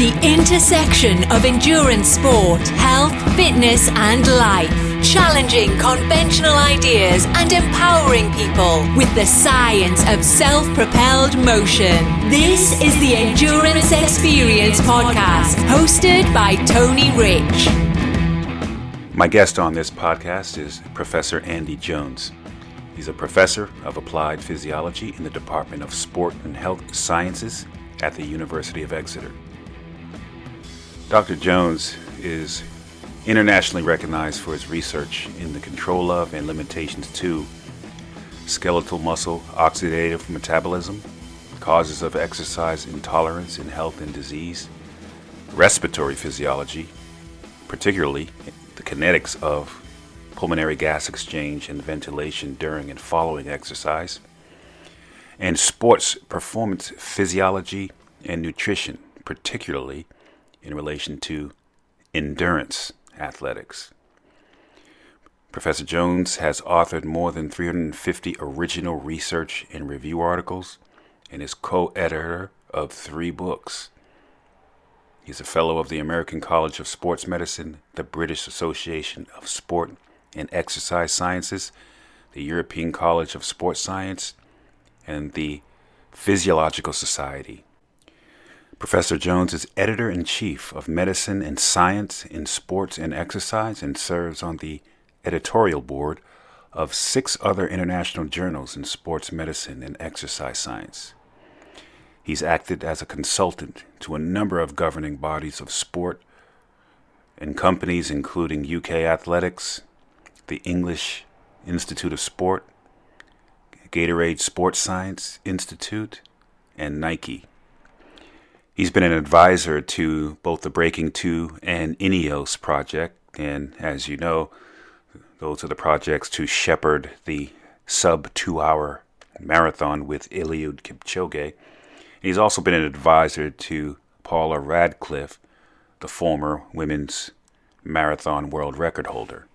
The intersection of endurance sport, health, fitness, and life. Challenging conventional ideas and empowering people with the science of self-propelled motion. This is the Endurance Experience Podcast, hosted by Tony Rich. My guest on this podcast is Professor M Jones. He's a Professor of Applied Physiology in the Department of Sport and Health Sciences at the University of Exeter. Dr. Jones is internationally recognized for his research in the control of and limitations to skeletal muscle oxidative metabolism, causes of exercise intolerance in health and disease, respiratory physiology, particularly the kinetics of pulmonary gas exchange and ventilation during and following exercise, and sports performance physiology and nutrition, particularly in relation to endurance athletics. Professor Jones has authored more than 350 original research and review articles and is co-editor of 3 books. He's a fellow of the American College of Sports Medicine, the British Association of Sport and Exercise Sciences, the European College of Sports Science, and the Physiological Society. Professor Jones is Editor-in-Chief of Medicine and Science in Sports and Exercise and serves on the Editorial Board of 6 other international journals in sports medicine and exercise science. He's acted as a consultant to a number of governing bodies of sport and companies including UK Athletics, the English Institute of Sport, Gatorade Sports Science Institute, and Nike. He's been an advisor to both the Breaking 2 and INEOS project, and as you know, those are the projects to shepherd the sub-2-hour marathon with Eliud Kipchoge. He's also been an advisor to Paula Radcliffe, the former women's marathon world record holder.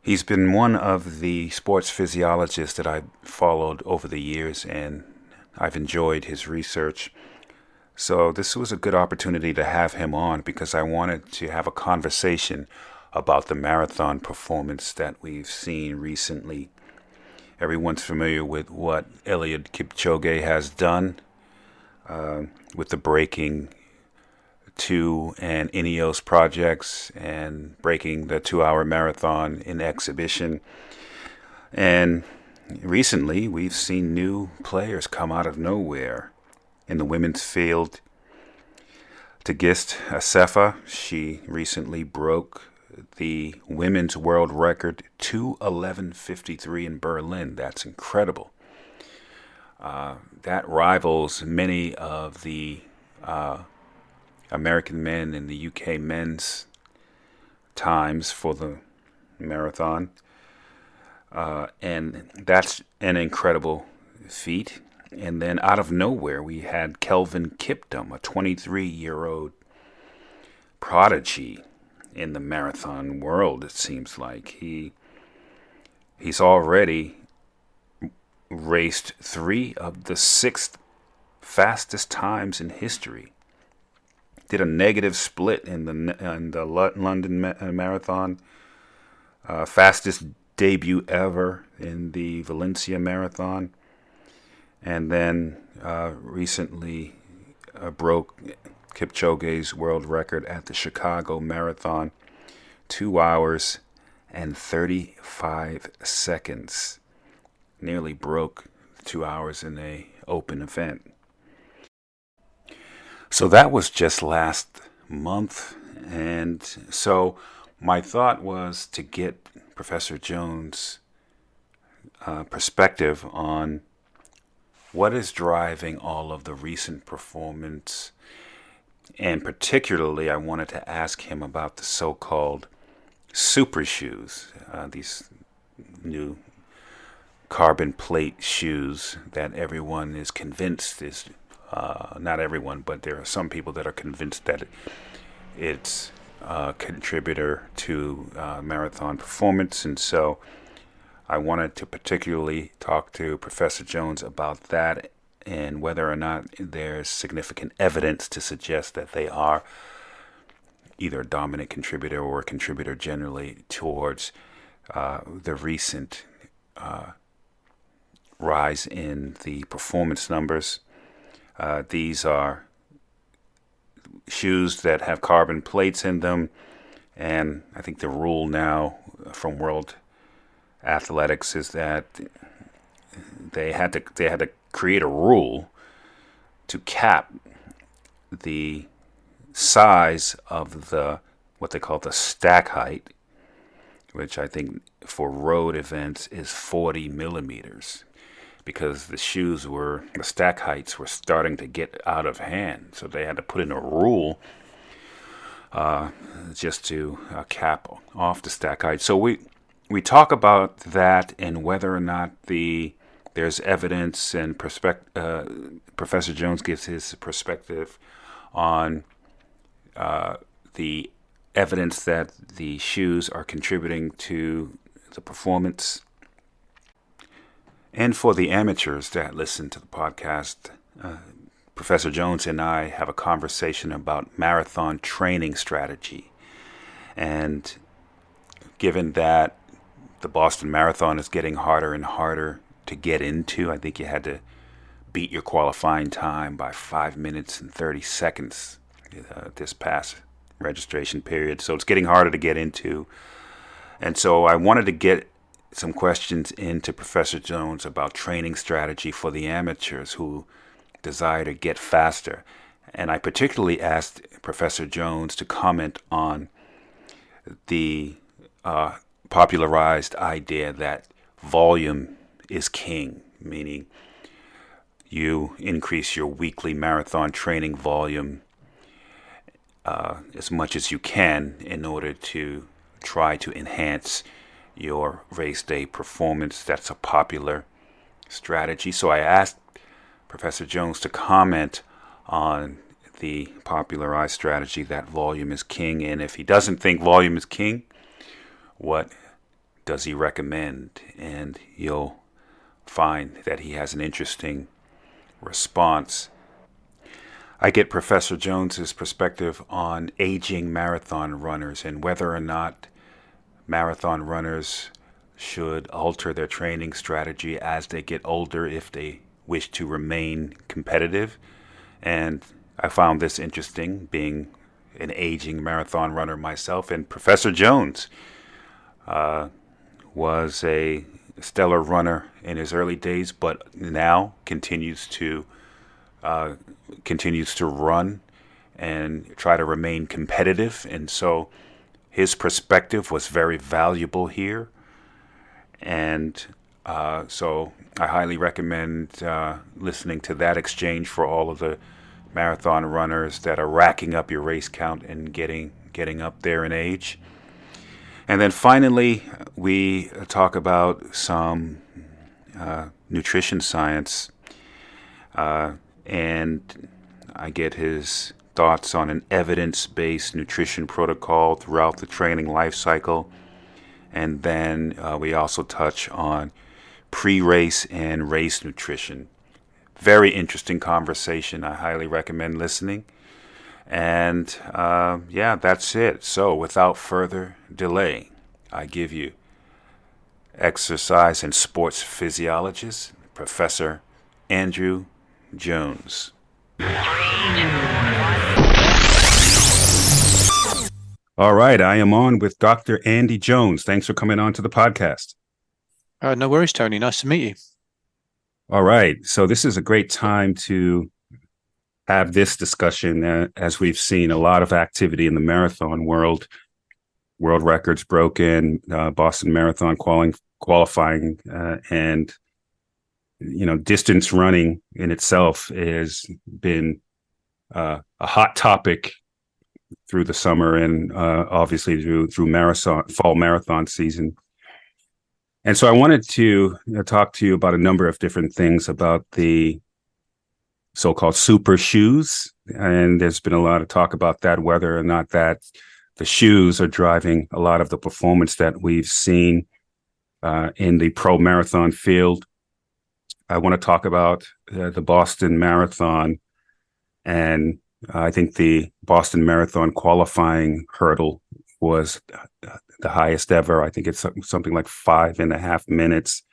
He's been one of the sports physiologists that I've followed over the years, and I've enjoyed his research. So this was a good opportunity to have him on because I wanted to have a conversation about the marathon performance that we've seen recently. Everyone's familiar with what Eliud Kipchoge has done with the Breaking 2 and INEOS projects and breaking the 2-hour marathon in exhibition. And recently, we've seen new players come out of nowhere in the women's field. Tigist Assefa, she recently broke the women's world record 2:11:53 in Berlin. That's incredible. That rivals many of the American men and the UK men's times for the marathon. And that's an incredible feat. And then out of nowhere, we had Kelvin Kiptum, a 23-year-old prodigy in the marathon world, it seems like. He's already raced 3 of the 6 fastest times in history. Did a negative split in the London Marathon. Fastest debut ever in the Valencia Marathon. And then recently broke Kipchoge's world record at the Chicago Marathon, 2 hours and 35 seconds. Nearly broke 2 hours in an open event. So that was just last month. And so my thought was to get Professor Jones' perspective on what is driving all of the recent performance. And particularly, I wanted to ask him about the so-called super shoes, these new carbon plate shoes that everyone is convinced is, not everyone, but there are some people that are convinced that it's a contributor to marathon performance. And so I wanted to particularly talk to Professor Jones about that and whether or not there's significant evidence to suggest that they are either a dominant contributor or a contributor generally towards the recent rise in the performance numbers. These are shoes that have carbon plates in them, and I think the rule now from World Athletics is that they had to create a rule to cap the size of the what they call the stack height, which I think for road events is 40 millimeters, because the stack heights were starting to get out of hand. So they had to put in a rule just to cap off the stack height. So we talk about that and whether or not there's evidence, and Professor Jones gives his perspective on the evidence that the shoes are contributing to the performance. And for the amateurs that listen to the podcast, Professor Jones and I have a conversation about marathon training strategy. And given that the Boston Marathon is getting harder and harder to get into, I think you had to beat your qualifying time by 5 minutes and 30 seconds this past registration period. So it's getting harder to get into. And so I wanted to get some questions into Professor Jones about training strategy for the amateurs who desire to get faster. And I particularly asked Professor Jones to comment on the popularized idea that volume is king, meaning you increase your weekly marathon training volume as much as you can in order to try to enhance your race day performance. That's a popular strategy. So I asked Professor Jones to comment on the popularized strategy that volume is king, and if he doesn't think volume is king, what does he recommend? And you'll find that he has an interesting response. I get Professor Jones's perspective on aging marathon runners and whether or not marathon runners should alter their training strategy as they get older if they wish to remain competitive. And I found this interesting, being an aging marathon runner myself. And Professor Jones was a stellar runner in his early days, but now continues to run and try to remain competitive. And so his perspective was very valuable here. And so I highly recommend listening to that exchange for all of the marathon runners that are racking up your race count and getting up there in age. And then finally, we talk about some nutrition science, and I get his thoughts on an evidence-based nutrition protocol throughout the training life cycle. And then we also touch on pre-race and race nutrition. Very interesting conversation. I highly recommend listening. And that's it. So without further delay, I give you exercise and sports physiologist, Professor Andrew Jones. All right, I am on with Dr. Andy Jones. Thanks for coming on to the podcast. No worries, Tony. Nice to meet you. All right, so this is a great time to have this discussion, as we've seen a lot of activity in the marathon world. World records broken, Boston Marathon qualifying, and distance running in itself has been a hot topic through the summer and obviously through fall marathon season. And so I wanted to talk to you about a number of different things about the so-called super shoes. And there's been a lot of talk about that, whether or not that the shoes are driving a lot of the performance that we've seen in the pro marathon field. I want to talk about the Boston Marathon. And I think the Boston Marathon qualifying hurdle was the highest ever. I think it's something like 5.5 minutes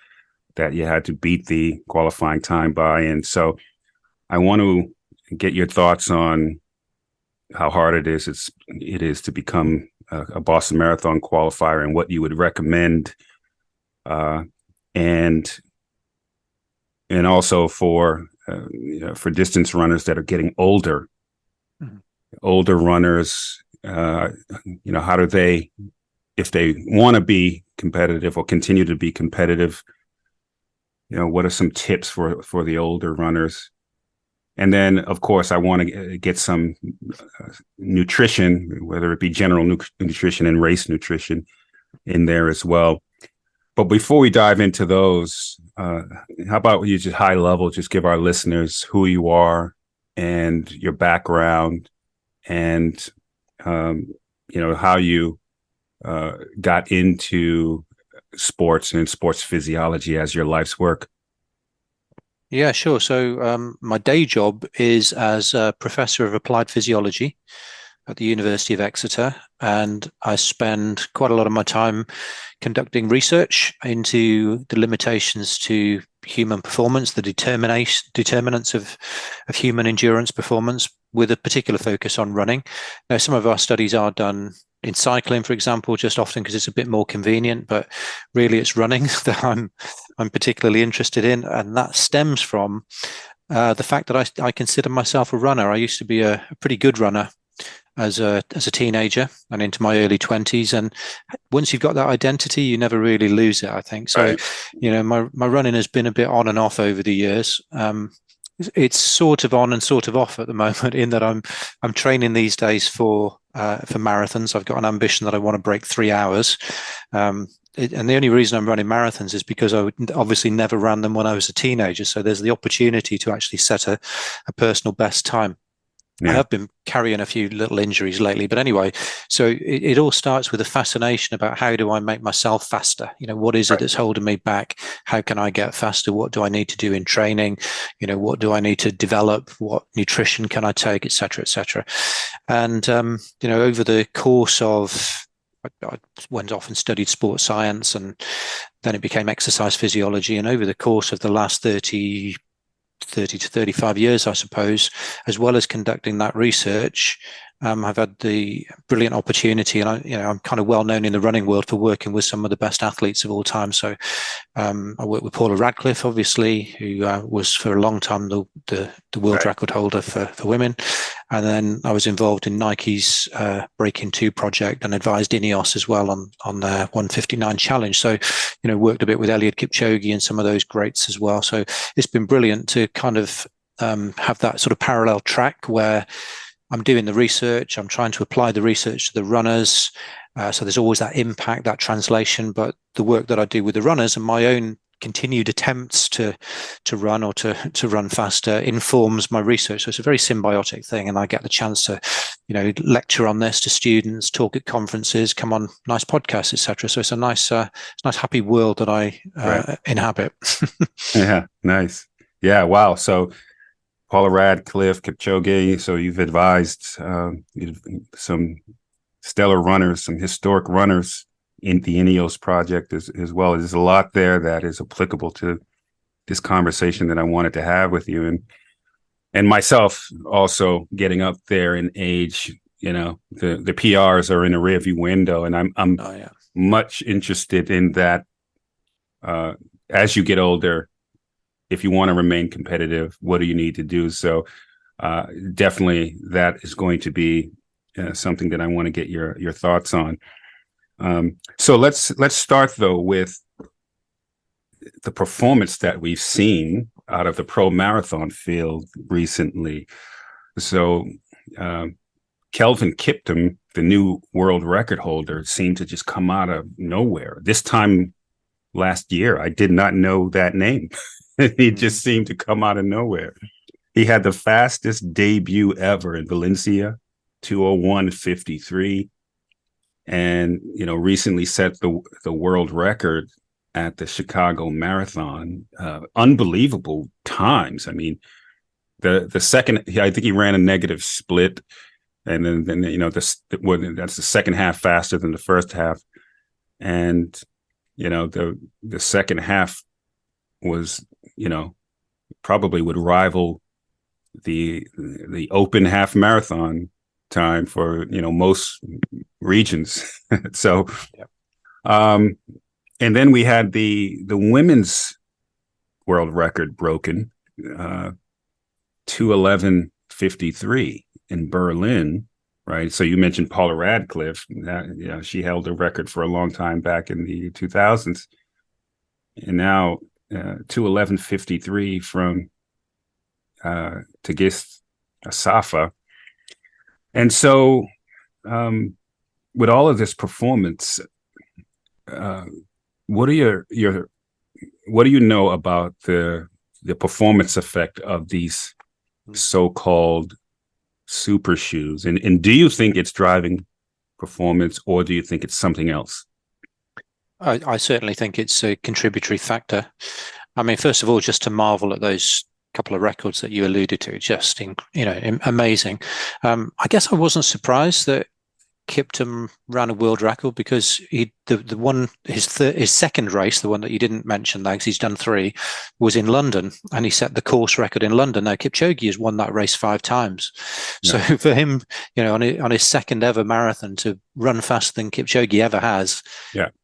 that you had to beat the qualifying time by. And so I want to get your thoughts on how hard it is to become a Boston Marathon qualifier and what you would recommend, and also for distance runners that are getting older, older runners, how do they, if they want to be competitive or continue to be competitive, what are some tips for the older runners? And then, of course, I want to get some nutrition, whether it be general nutrition and race nutrition in there as well. But before we dive into those, how about you just high level, just give our listeners who you are and your background and, how you got into sports and sports physiology as your life's work. Yeah, sure. So my day job is as a Professor of Applied Physiology at the University of Exeter, and I spend quite a lot of my time conducting research into the limitations to human performance, the determinants of human endurance performance, with a particular focus on running. Now, some of our studies are done in cycling, for example, just often because it's a bit more convenient, but really it's running that I'm particularly interested in, and that stems from the fact that I consider myself a runner. I used to be a pretty good runner as a teenager and into my early 20s, and once you've got that identity, you never really lose it, I think. So, right. My running has been a bit on and off over the years. It's sort of on and sort of off at the moment, in that I'm training these days for marathons. I've got an ambition that I want to break 3 hours. And the only reason I'm running marathons is because I would obviously never ran them when I was a teenager. So there's the opportunity to actually set a personal best time. Yeah. I have been carrying a few little injuries lately, but anyway, so it all starts with a fascination about how do I make myself faster? What is it that's holding me back? How can I get faster? What do I need to do in training? What do I need to develop? What nutrition can I take, et cetera, et cetera. And, over the course of, I went off and studied sports science, and then it became exercise physiology. And over the course of the last 30 to 35 years, I suppose, as well as conducting that research, I've had the brilliant opportunity, and I'm kind of well known in the running world for working with some of the best athletes of all time. So I worked with Paula Radcliffe, obviously, who was for a long time the world record holder for women. And then I was involved in Nike's Breaking 2 project and advised Ineos as well on their 159 challenge. So, worked a bit with Eliud Kipchoge and some of those greats as well. So it's been brilliant to kind of have that sort of parallel track where I'm doing the research, I'm trying to apply the research to the runners. So there's always that impact, that translation, but the work that I do with the runners and my own continued attempts to run or to run faster informs my research. So it's a very symbiotic thing, and I get the chance to, lecture on this to students, talk at conferences, come on nice podcasts, etc. So it's a nice happy world that I inhabit. Yeah, nice. Yeah, wow. So Paula Radcliffe, Kipchoge. So you've advised some stellar runners, some historic runners in the Ineos project as well. There's a lot there that is applicable to this conversation that I wanted to have with you, and myself also getting up there in age. The PRs are in a rearview window, and I'm much interested in that. As you get older, if you want to remain competitive, what do you need to do? So definitely that is going to be something that I want to get your thoughts on. So let's start though with the performance that we've seen out of the pro marathon field recently. So Kelvin Kiptum, the new world record holder, seemed to just come out of nowhere. This time last year, I did not know that name. He just seemed to come out of nowhere. He had the fastest debut ever in Valencia, 2:01:53. And, recently set the world record at the Chicago Marathon. Unbelievable times. I mean, the second, I think he ran a negative split, and then that's the second half faster than the first half, and the second half was probably would rival the open half marathon time for most regions. So, and then we had the women's world record broken, 2:11:53 in Berlin, right? So you mentioned Paula Radcliffe. She held a record for a long time back in the 2000s, and now 2:11:53 from Tigist Asafa. And so with all of this performance, what do you know about the performance effect of these so-called super shoes? And do you think it's driving performance, or do you think it's something else? I certainly think it's a contributory factor. I mean, first of all, just to marvel at those couple of records that you alluded to, just amazing. I guess I wasn't surprised that Kiptum ran a world record, because his second race, the one that you didn't mention, because he's done 3, was in London, and he set the course record in London. Now Kipchoge has won that race 5 times, so for him, on his second ever marathon, to run faster than Kipchoge ever has,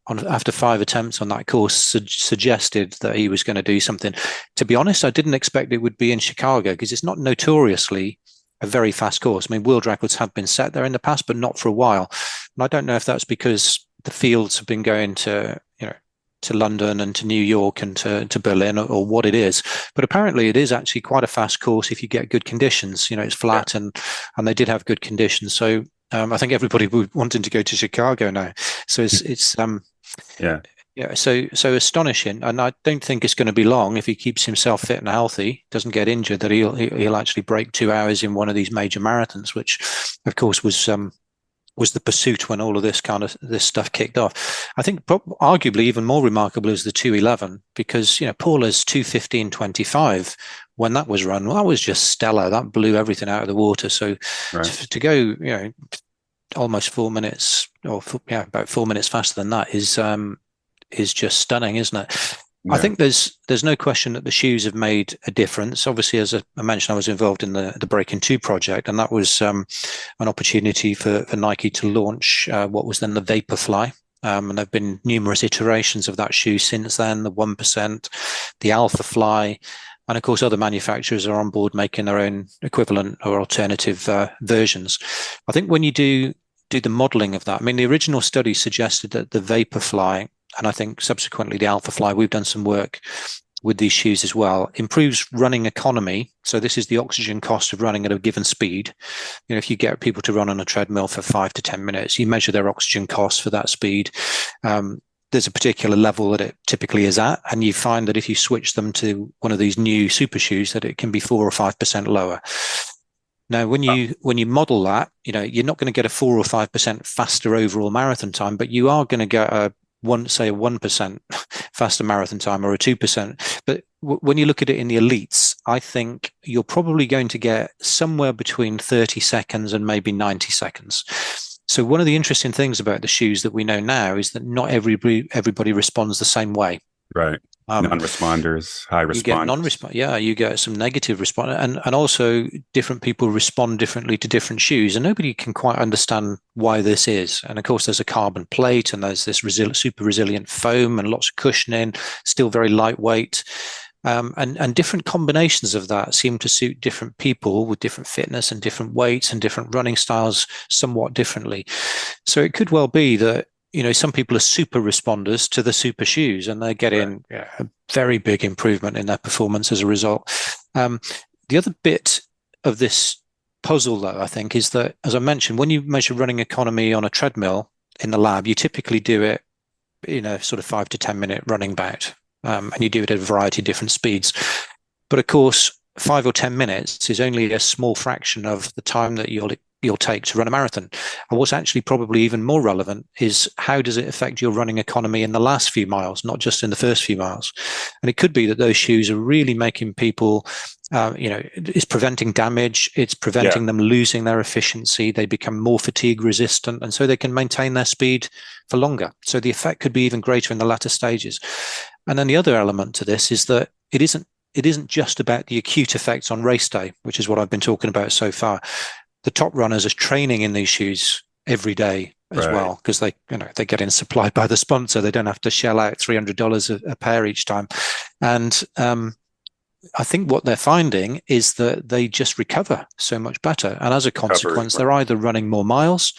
after 5 attempts on that course, suggested that he was going to do something. To be honest, I didn't expect it would be in Chicago, because it's not notoriously a very fast course. I mean, world records have been set there in the past, but not for a while. And I don't know if that's because the fields have been going to London and to New York and to Berlin, or what it is. But apparently it is actually quite a fast course if you get good conditions. It's flat, and they did have good conditions. So I think everybody would wanting to go to Chicago now. So it's so astonishing, and I don't think it's going to be long, if he keeps himself fit and healthy, doesn't get injured, that he'll actually break 2 hours in one of these major marathons, which of course was the pursuit when all of this stuff kicked off. I think arguably even more remarkable is the 2:11, because Paula's 2:15:25 when that was run, that was just stellar. That blew everything out of the water. So to go almost 4 minutes, or about 4 minutes faster than that is just stunning, isn't it? Yeah. I think there's no question that the shoes have made a difference. Obviously, as I mentioned, I was involved in the Breaking 2 project, and that was an opportunity for Nike to launch what was then the Vaporfly. And there have been numerous iterations of that shoe since then, the 1%, the Alpha Fly, and of course other manufacturers are on board making their own equivalent or alternative versions. I think when you do the modeling of that, I mean, the original study suggested that the Vaporfly, and I think subsequently the Alpha Fly, we've done some work with these shoes as well, improves running economy. So this is the oxygen cost of running at a given speed. If you get people to run on a treadmill for 5 to 10 minutes, you measure their oxygen cost for that speed. There's a particular level that it typically is at, and you find that if you switch them to one of these new super shoes, that it can be 4 or 5% lower. Now, when you model that, you're not going to get a 4 or 5% faster overall marathon time, but you are going to get a 1% faster marathon time, or a 2%. But when you look at it in the elites, I think you're probably going to get somewhere between 30 seconds and maybe 90 seconds. So one of the interesting things about the shoes that we know now is that not everybody responds the same way. Right. Non-responders, high responders. You get non-responders. You get some negative response, and also different people respond differently to different shoes, and nobody can quite understand why this is. And of course, there's a carbon plate, and there's this super resilient foam, and lots of cushioning, still very lightweight. And different combinations of that seem to suit different people with different fitness and different weights and different running styles somewhat differently. So it could well be that some people are super responders to the super shoes, and they're getting a very big improvement in their performance as a result. The other bit of this puzzle, though, I think, is that, as I mentioned, when you measure running economy on a treadmill in the lab, you typically do it in a sort of 5 to 10 minute running bout, and you do it at a variety of different speeds. But of course, 5 or 10 minutes is only a small fraction of the time that you'll you'll take to run a marathon. And what's actually probably even more relevant is how does it affect your running economy in the last few miles, not just in the first few miles. And it could be that those shoes are really making people, it's preventing damage. It's preventing them losing their efficiency. They become more fatigue resistant, and so they can maintain their speed for longer. So the effect could be even greater in the latter stages. And then the other element to this is that it isn't just about the acute effects on race day, which is what I've been talking about so far. The top runners are training in these shoes every day as well, because they get in supplied by the sponsor. They don't have to shell out $300 a pair each time. And I think what they're finding is that they just recover so much better. And as a consequence, they're either running more miles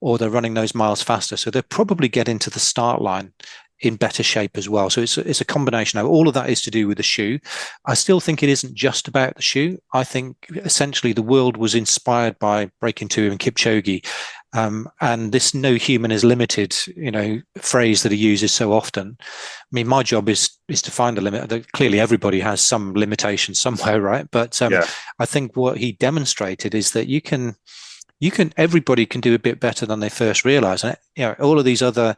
or they're running those miles faster. So they're probably getting to the start line in better shape as well. So it's a combination. Now, all of that is to do with the shoe. I still think it isn't just about the shoe. I think essentially the world was inspired by Breaking Two and Kipchoge. And this "no human is limited," phrase that he uses so often. I mean, my job is to find a limit. Clearly, everybody has some limitation somewhere, right? But I think what he demonstrated is that everybody can do a bit better than they first realize. And all of these other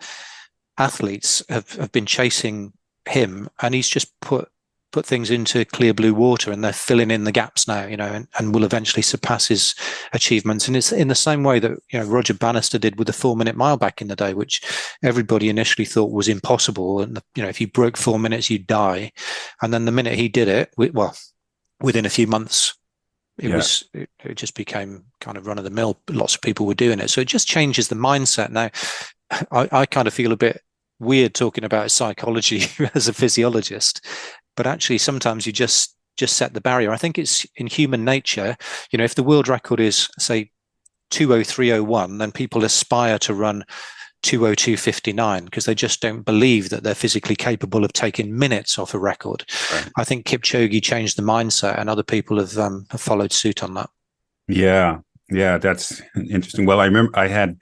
athletes have been chasing him, and he's just put things into clear blue water, and they're filling in the gaps now, and will eventually surpass his achievements. And it's in the same way that Roger Bannister did with the 4-minute mile back in the day, which everybody initially thought was impossible. And if you broke 4 minutes, you'd die. And then the minute he did it, within a few months, it just became kind of run of the mill. Lots of people were doing it, so it just changes the mindset. Now, I kind of feel a bit weird talking about psychology as a physiologist, but actually sometimes you just set the barrier. I think it's in human nature. If the world record is, say, 2:03:01, then people aspire to run 2:02:59 because they just don't believe that they're physically capable of taking minutes off a record. Right. I think Kipchoge changed the mindset, and other people have followed suit on that. Yeah, that's interesting. Well, I remember I had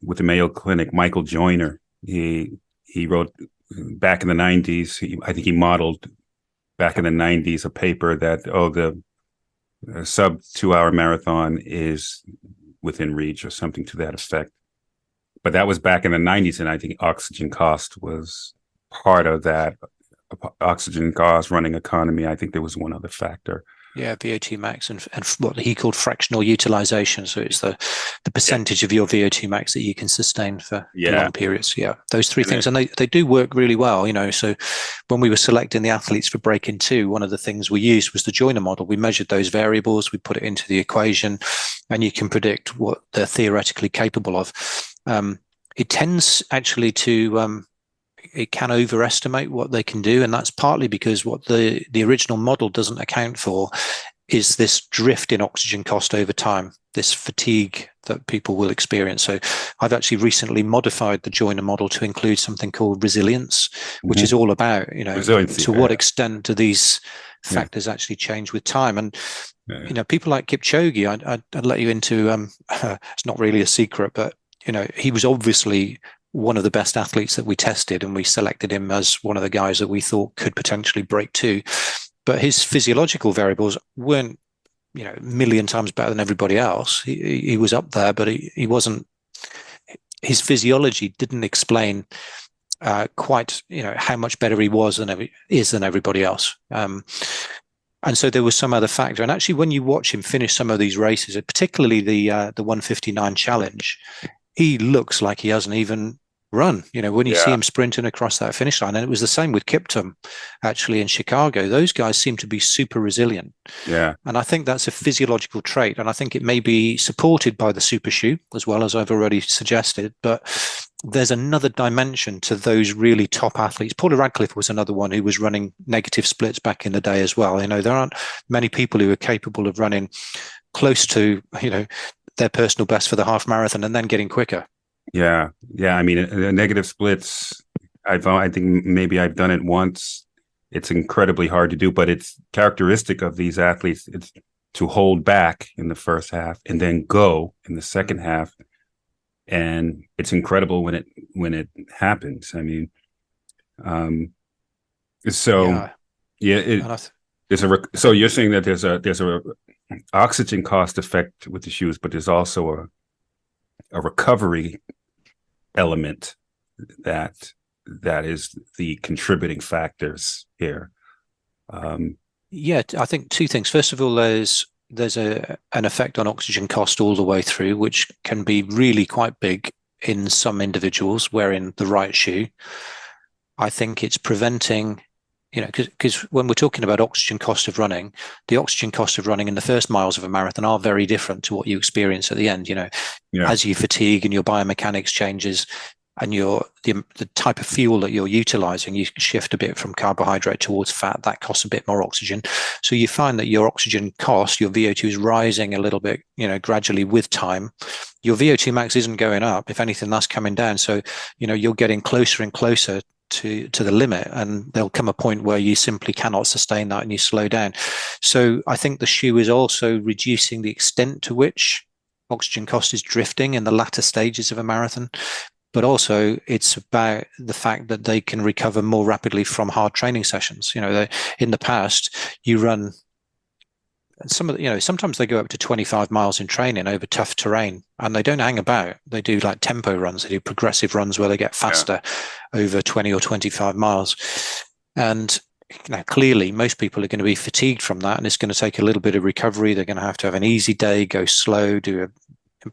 with the Mayo Clinic, Michael Joyner. He wrote back in the 90s. I think he modeled back in the 90s a paper that the sub 2-hour marathon is within reach or something to that effect. But that was back in the 90s, and I think oxygen cost was part of that. Oxygen cost, running economy. I think there was one other factor. Yeah, VO2 max and what he called fractional utilization. So it's the percentage of your VO2 max that you can sustain for long periods. Yeah, those three things. And they do work really well, So when we were selecting the athletes for Breaking Two, one of the things we used was the Joyner model. We measured those variables, we put it into the equation, and you can predict what they're theoretically capable of. It tends actually to... it can overestimate what they can do, and that's partly because what the original model doesn't account for is this drift in oxygen cost over time, this fatigue that people will experience. So I've actually recently modified the Joyner model to include something called resilience, which is all about, resiliency, to what extent do these factors actually change with time. And people like Kipchoge, I'd let you into it's not really a secret, but he was obviously one of the best athletes that we tested, and we selected him as one of the guys that we thought could potentially break two. But his physiological variables weren't, a million times better than everybody else. He was up there, but he wasn't. His physiology didn't explain quite, how much better he was than everybody else. And so there was some other factor. And actually, when you watch him finish some of these races, particularly the 159 challenge, he looks like he hasn't even run. When you see him sprinting across that finish line, and it was the same with Kiptum, actually, in Chicago. Those guys seem to be super resilient. Yeah. And I think that's a physiological trait, and I think it may be supported by the super shoe, as well as I've already suggested. But there's another dimension to those really top athletes. Paula Radcliffe was another one who was running negative splits back in the day as well. There aren't many people who are capable of running close to, their personal best for the half marathon and then getting quicker. Yeah. I mean, negative splits, I think maybe I've done it once. It's incredibly hard to do, but it's characteristic of these athletes. It's to hold back in the first half and then go in the second half. And it's incredible when it happens. I mean, so you're saying that there's a oxygen cost effect with the shoes, but there's also a recovery element that is the contributing factors here. Yeah, I think two things. First of all, there's an effect on oxygen cost all the way through, which can be really quite big in some individuals wearing the right shoe. I think it's preventing, because when we're talking about oxygen cost of running, the oxygen cost of running in the first miles of a marathon are very different to what you experience at the end. As you fatigue and your biomechanics changes, and the type of fuel that you're utilizing, you shift a bit from carbohydrate towards fat. That costs a bit more oxygen. So you find that your oxygen cost, your VO2 is rising a little bit, gradually with time. Your VO2 max isn't going up. If anything, that's coming down. So, you're getting closer and closer to the limit, and there'll come a point where you simply cannot sustain that and you slow down. So I think the shoe is also reducing the extent to which oxygen cost is drifting in the latter stages of a marathon. But also it's about the fact that they can recover more rapidly from hard training sessions. In the past, you run sometimes they go up to 25 miles in training over tough terrain, and they don't hang about. They do like tempo runs. They do progressive runs where they get faster over 20 or 25 miles. And clearly most people are going to be fatigued from that, and it's going to take a little bit of recovery. They're going to have an easy day, go slow,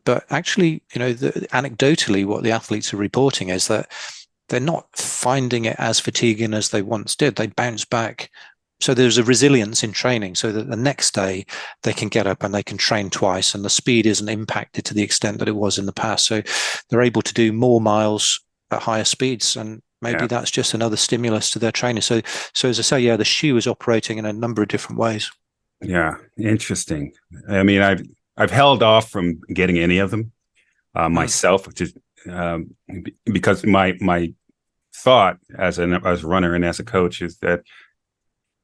but actually, anecdotally, what the athletes are reporting is that they're not finding it as fatiguing as they once did. They bounce back. So there's a resilience in training, so that the next day they can get up and they can train twice, and the speed isn't impacted to the extent that it was in the past. So they're able to do more miles at higher speeds, and maybe that's just another stimulus to their training. So as I say, the shoe is operating in a number of different ways. Yeah, interesting. I mean, I've held off from getting any of them myself, just because my thought as a runner and as a coach is that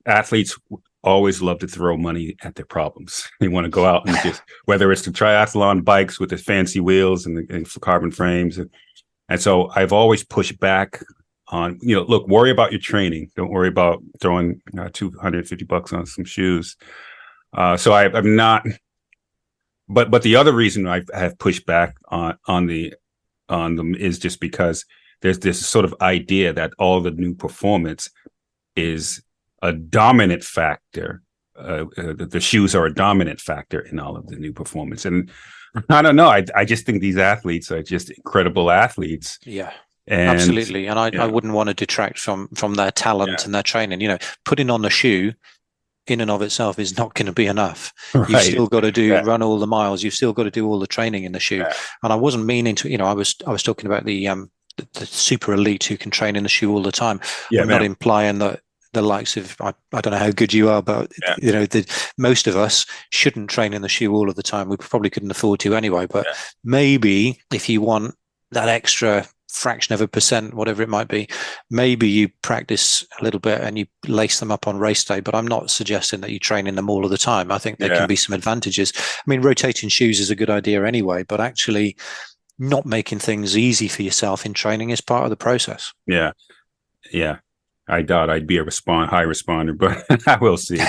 athletes always love to throw money at their problems. They want to go out and just, whether it's the triathlon bikes with the fancy wheels and the carbon frames. And so I've always pushed back on, look, worry about your training. Don't worry about throwing $250 on some shoes. So I'm not, but the other reason I have pushed back on them is just because there's this sort of idea that all the new performance is a dominant factor. The shoes are a dominant factor in all of the new performance. And I don't know. I just think these athletes are just incredible athletes. Yeah, absolutely. And I wouldn't want to detract from their talent and their training. Putting on the shoe in and of itself is not going to be enough. Right. You've still got to run all the miles. You've still got to do all the training in the shoe. Yeah. And I wasn't meaning to, I was talking about the super elite who can train in the shoe all the time. Yeah, I'm not implying that the likes of, I don't know how good you are, but most of us shouldn't train in the shoe all of the time. We probably couldn't afford to anyway. But maybe if you want that extra fraction of a percent, whatever it might be, maybe you practice a little bit and you lace them up on race day. But I'm not suggesting that you train in them all of the time. I think there can be some advantages. I mean, rotating shoes is a good idea anyway, but actually not making things easy for yourself in training is part of the process. Yeah. I doubt I'd be a high responder, but I will see.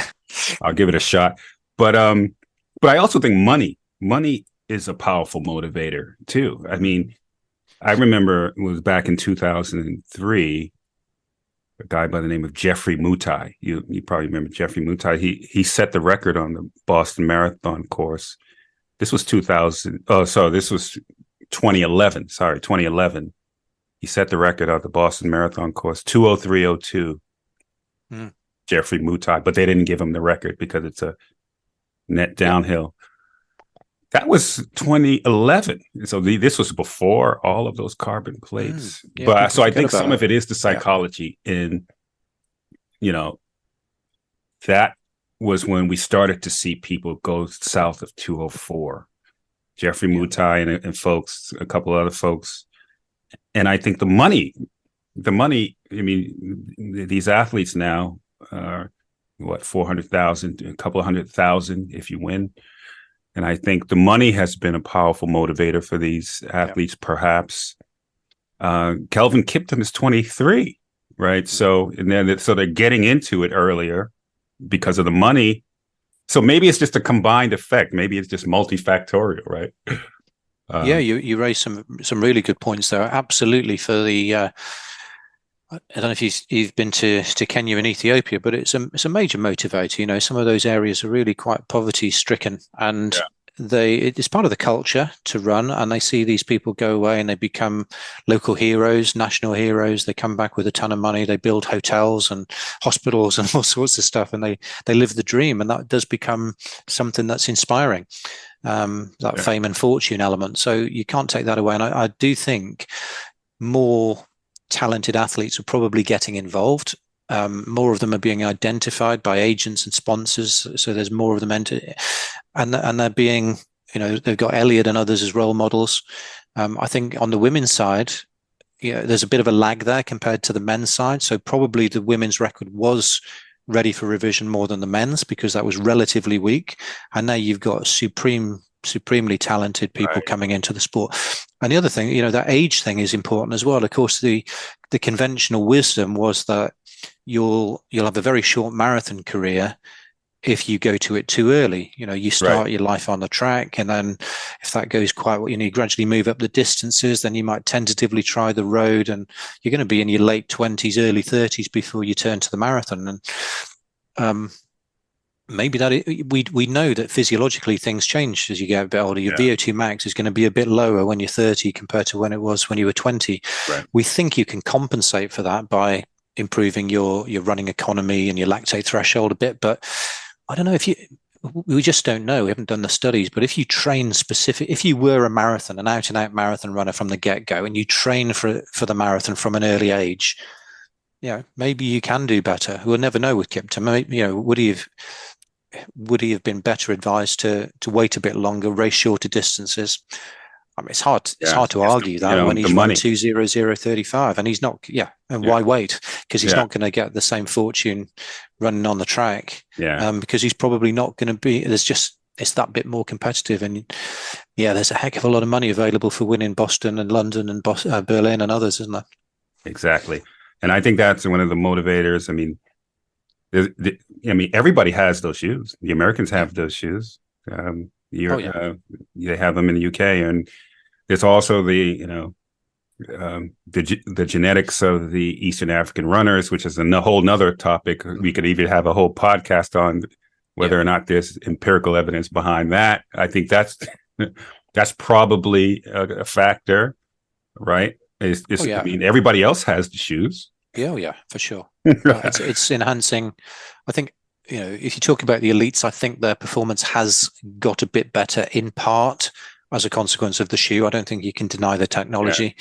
I'll give it a shot. But I also think money is a powerful motivator too. I mean, I remember it was back in 2003, a guy by the name of Jeffrey Mutai. You probably remember Jeffrey Mutai. He set the record on the Boston Marathon course. This was 2000. Oh, so this was 2011. Sorry, 2011. He set the record on the Boston Marathon course, 2:03:02. Jeffrey Mutai, but they didn't give him the record because it's a net downhill. That was 2011. So this was before all of those carbon plates. But so I think some of it is the psychology in, that was when we started to see people go south of 2:04. Jeffrey Mutai and folks, a couple other folks. And I think the money, I mean, these athletes now are 400,000, a couple of 100,000 if you win. And I think the money has been a powerful motivator for these athletes, perhaps. Kelvin Kiptum is 23, right? So they're getting into it earlier because of the money. So maybe it's just a combined effect. Maybe it's just multifactorial, right? Yeah, you raised some really good points there. Absolutely. For the I don't know if you've been to Kenya and Ethiopia, but it's a major motivator. You know, some of those areas are really quite poverty stricken, and it's part of the culture to run, and they see these people go away and they become local heroes, national heroes. They come back with a ton of money. They build hotels and hospitals and all sorts of stuff, and they live the dream, and that does become something that's inspiring. That fame and fortune element. So you can't take that away. And I do think more talented athletes are probably getting involved. More of them are being identified by agents and sponsors. So there's more of them and they're being, you know, they've got Elliot and others as role models. I think on the women's side, there's a bit of a lag there compared to the men's side. So probably the women's record was ready for revision more than the men's, because that was relatively weak. And now you've got supremely talented people coming into the sport. And the other thing, you know, that age thing is important as well. Of course, the conventional wisdom was that you'll have a very short marathon career if you go to it too early. You know, you start your life on the track, and then if that goes quite well, you gradually move up the distances, then you might tentatively try the road, and you're going to be in your late 20s, early 30s before you turn to the marathon. And maybe that we know that physiologically things change as you get a bit older. Your VO2 max is going to be a bit lower when you're 30 compared to when it was when you were 20. We think you can compensate for that by improving your running economy and your lactate threshold a bit, but I don't know we just don't know. We haven't done the studies, but if you train if you were an out and out marathon runner from the get go, and you train for the marathon from an early age, maybe you can do better. We'll never know with Kiptum. Would he have been better advised to wait a bit longer, race shorter distances? I mean, it's hard to argue that when he's run 2:00:35, and he's not. Why wait? Because he's not going to get the same fortune running on the track. Because he's probably not going to be. It's that bit more competitive, and there's a heck of a lot of money available for winning Boston and London and Berlin and others, isn't there? Exactly, and I think that's one of the motivators. I mean, everybody has those shoes. The Americans have those shoes. They have them in the UK, and there's also the genetics of the Eastern African runners, which is a whole nother topic. We could even have a whole podcast on whether or not there's empirical evidence behind that. I think that's probably a factor, right? I mean, everybody else has the shoes. For sure. It's enhancing. I think, if you talk about the elites, I think their performance has got a bit better in part as a consequence of the shoe. I don't think you can deny the technology.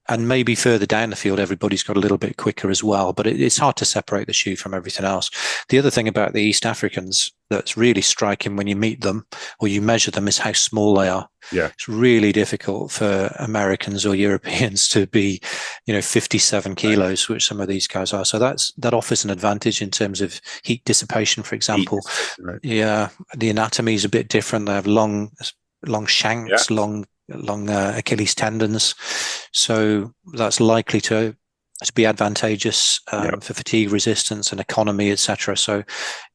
And maybe further down the field, everybody's got a little bit quicker as well. But it's hard to separate the shoe from everything else. The other thing about the East Africans that's really striking when you meet them or you measure them is how small they are. It's really difficult for Americans or Europeans to be, 57 kilos, which some of these guys are. So that offers an advantage in terms of heat dissipation, for example. The anatomy is a bit different. They have long shanks, long Achilles tendons, so that's likely to be advantageous for fatigue resistance and economy, etc. So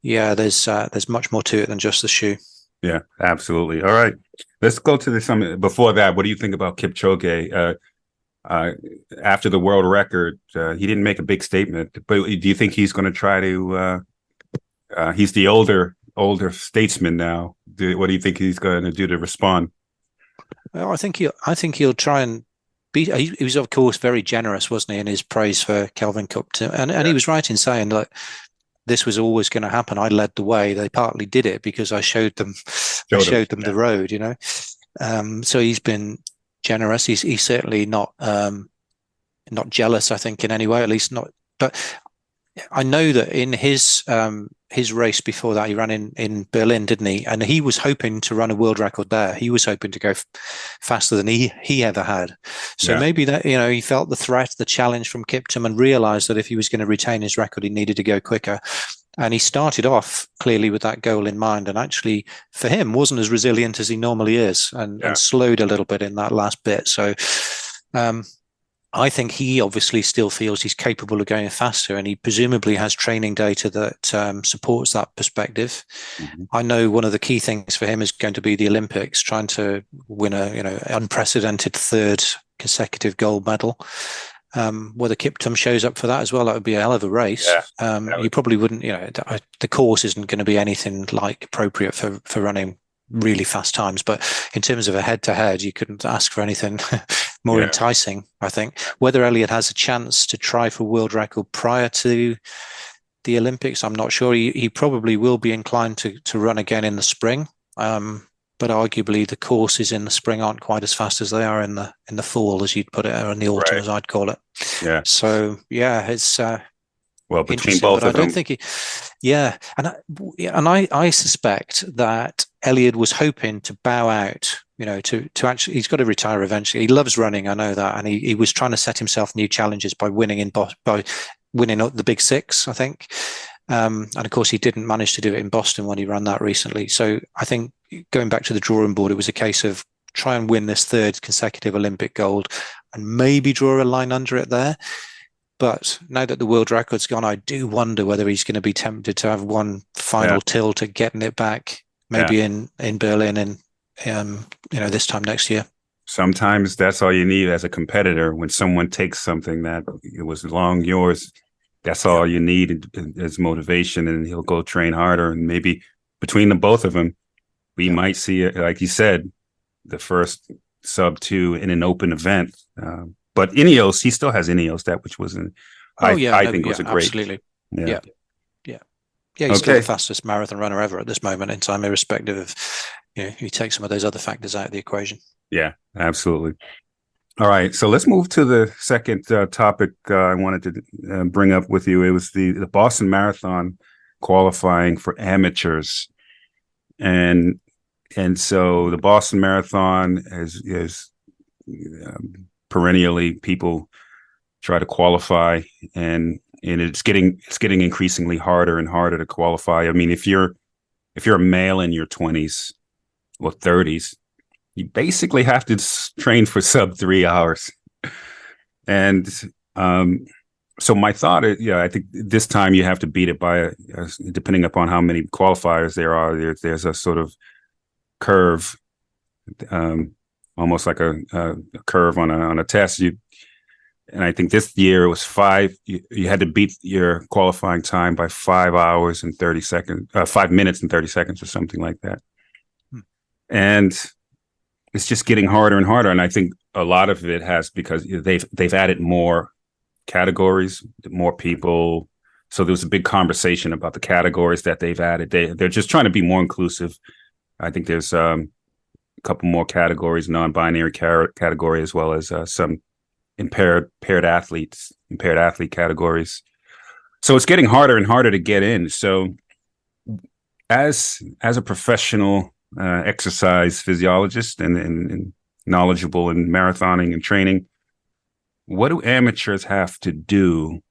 there's much more to it than just the shoe. Yeah, absolutely. All right, let's go to the before that. What do you think about Kipchoge? After the world record, he didn't make a big statement, but do you think he's going to try to he's the older statesman now? What do you think he's going to do to respond? Well, I think he'll try and be. He was, of course, very generous, wasn't he, in his praise for Kelvin Kiptum, and he was right in saying that this was always going to happen. I led the way. They partly did it because I showed them the road. So he's been generous. He's certainly not jealous, I think, in any way, at least not. But I know that in his race before that, he ran in Berlin, didn't he? And he was hoping to run a world record there. He was hoping to go faster than he ever had. So maybe that, he felt the threat, the challenge from Kiptum, and realized that if he was going to retain his record, he needed to go quicker. And he started off clearly with that goal in mind, and actually for him wasn't as resilient as he normally is, and slowed a little bit in that last bit. So I think he obviously still feels he's capable of going faster, and he presumably has training data that supports that perspective. Mm-hmm. I know one of the key things for him is going to be the Olympics, trying to win a unprecedented third consecutive gold medal. Whether Kiptum shows up for that as well, that would be a hell of a race. You probably wouldn't, the course isn't going to be anything like appropriate for running really fast times, but in terms of a head-to-head, you couldn't ask for anything more enticing, I think. Whether Elliot has a chance to try for world record prior to the Olympics, I'm not sure. He probably will be inclined to run again in the spring, but arguably the courses in the spring aren't quite as fast as they are in the fall, as you'd put it, or in the autumn, as I'd call it. Yeah. So it's well, between both of them, I don't think I suspect that Elliot was hoping to bow out, to actually, he's got to retire eventually. He loves running, I know that, and he was trying to set himself new challenges by winning by winning the Big Six, I think. And of course, he didn't manage to do it in Boston when he ran that recently. So I think going back to the drawing board, it was a case of try and win this third consecutive Olympic gold and maybe draw a line under it there. But now that the world record's gone, I do wonder whether he's going to be tempted to have one final tilt at getting it back, maybe in Berlin and this time next year. Sometimes that's all you need as a competitor. When someone takes something that it was long yours, that's all you need as motivation, and he'll go train harder. And maybe between the both of them, we might see it, like you said, the first sub-2 in an open event. But Ineos, he still has Ineos, which was I think was a great. Absolutely. Yeah. He's still the fastest marathon runner ever at this moment in time, irrespective of you take some of those other factors out of the equation. Yeah, absolutely. All right, so let's move to the second topic I wanted to bring up with you. It was the Boston Marathon qualifying for amateurs, and so the Boston Marathon is perennially people try to qualify, and it's getting increasingly harder and harder to qualify. I mean, if you're a male in your 20s or 30s, you basically have to train for sub 3 hours. And so my thought is, I think this time you have to beat it by, depending upon how many qualifiers there are, there's a sort of curve, almost like a curve on a test. And I think this year it was 5. You had to beat your qualifying time by 5 hours and 30 seconds, 5 minutes and 30 seconds, or something like that. And it's just getting harder and harder. And I think a lot of it has because they've added more categories, more people. So there was a big conversation about the categories that they've added. They're just trying to be more inclusive. I think there's a couple more categories, non-binary category, as well as some impaired athlete categories. So it's getting harder and harder to get in. So as a professional exercise physiologist and knowledgeable in marathoning and training, what do amateurs have to do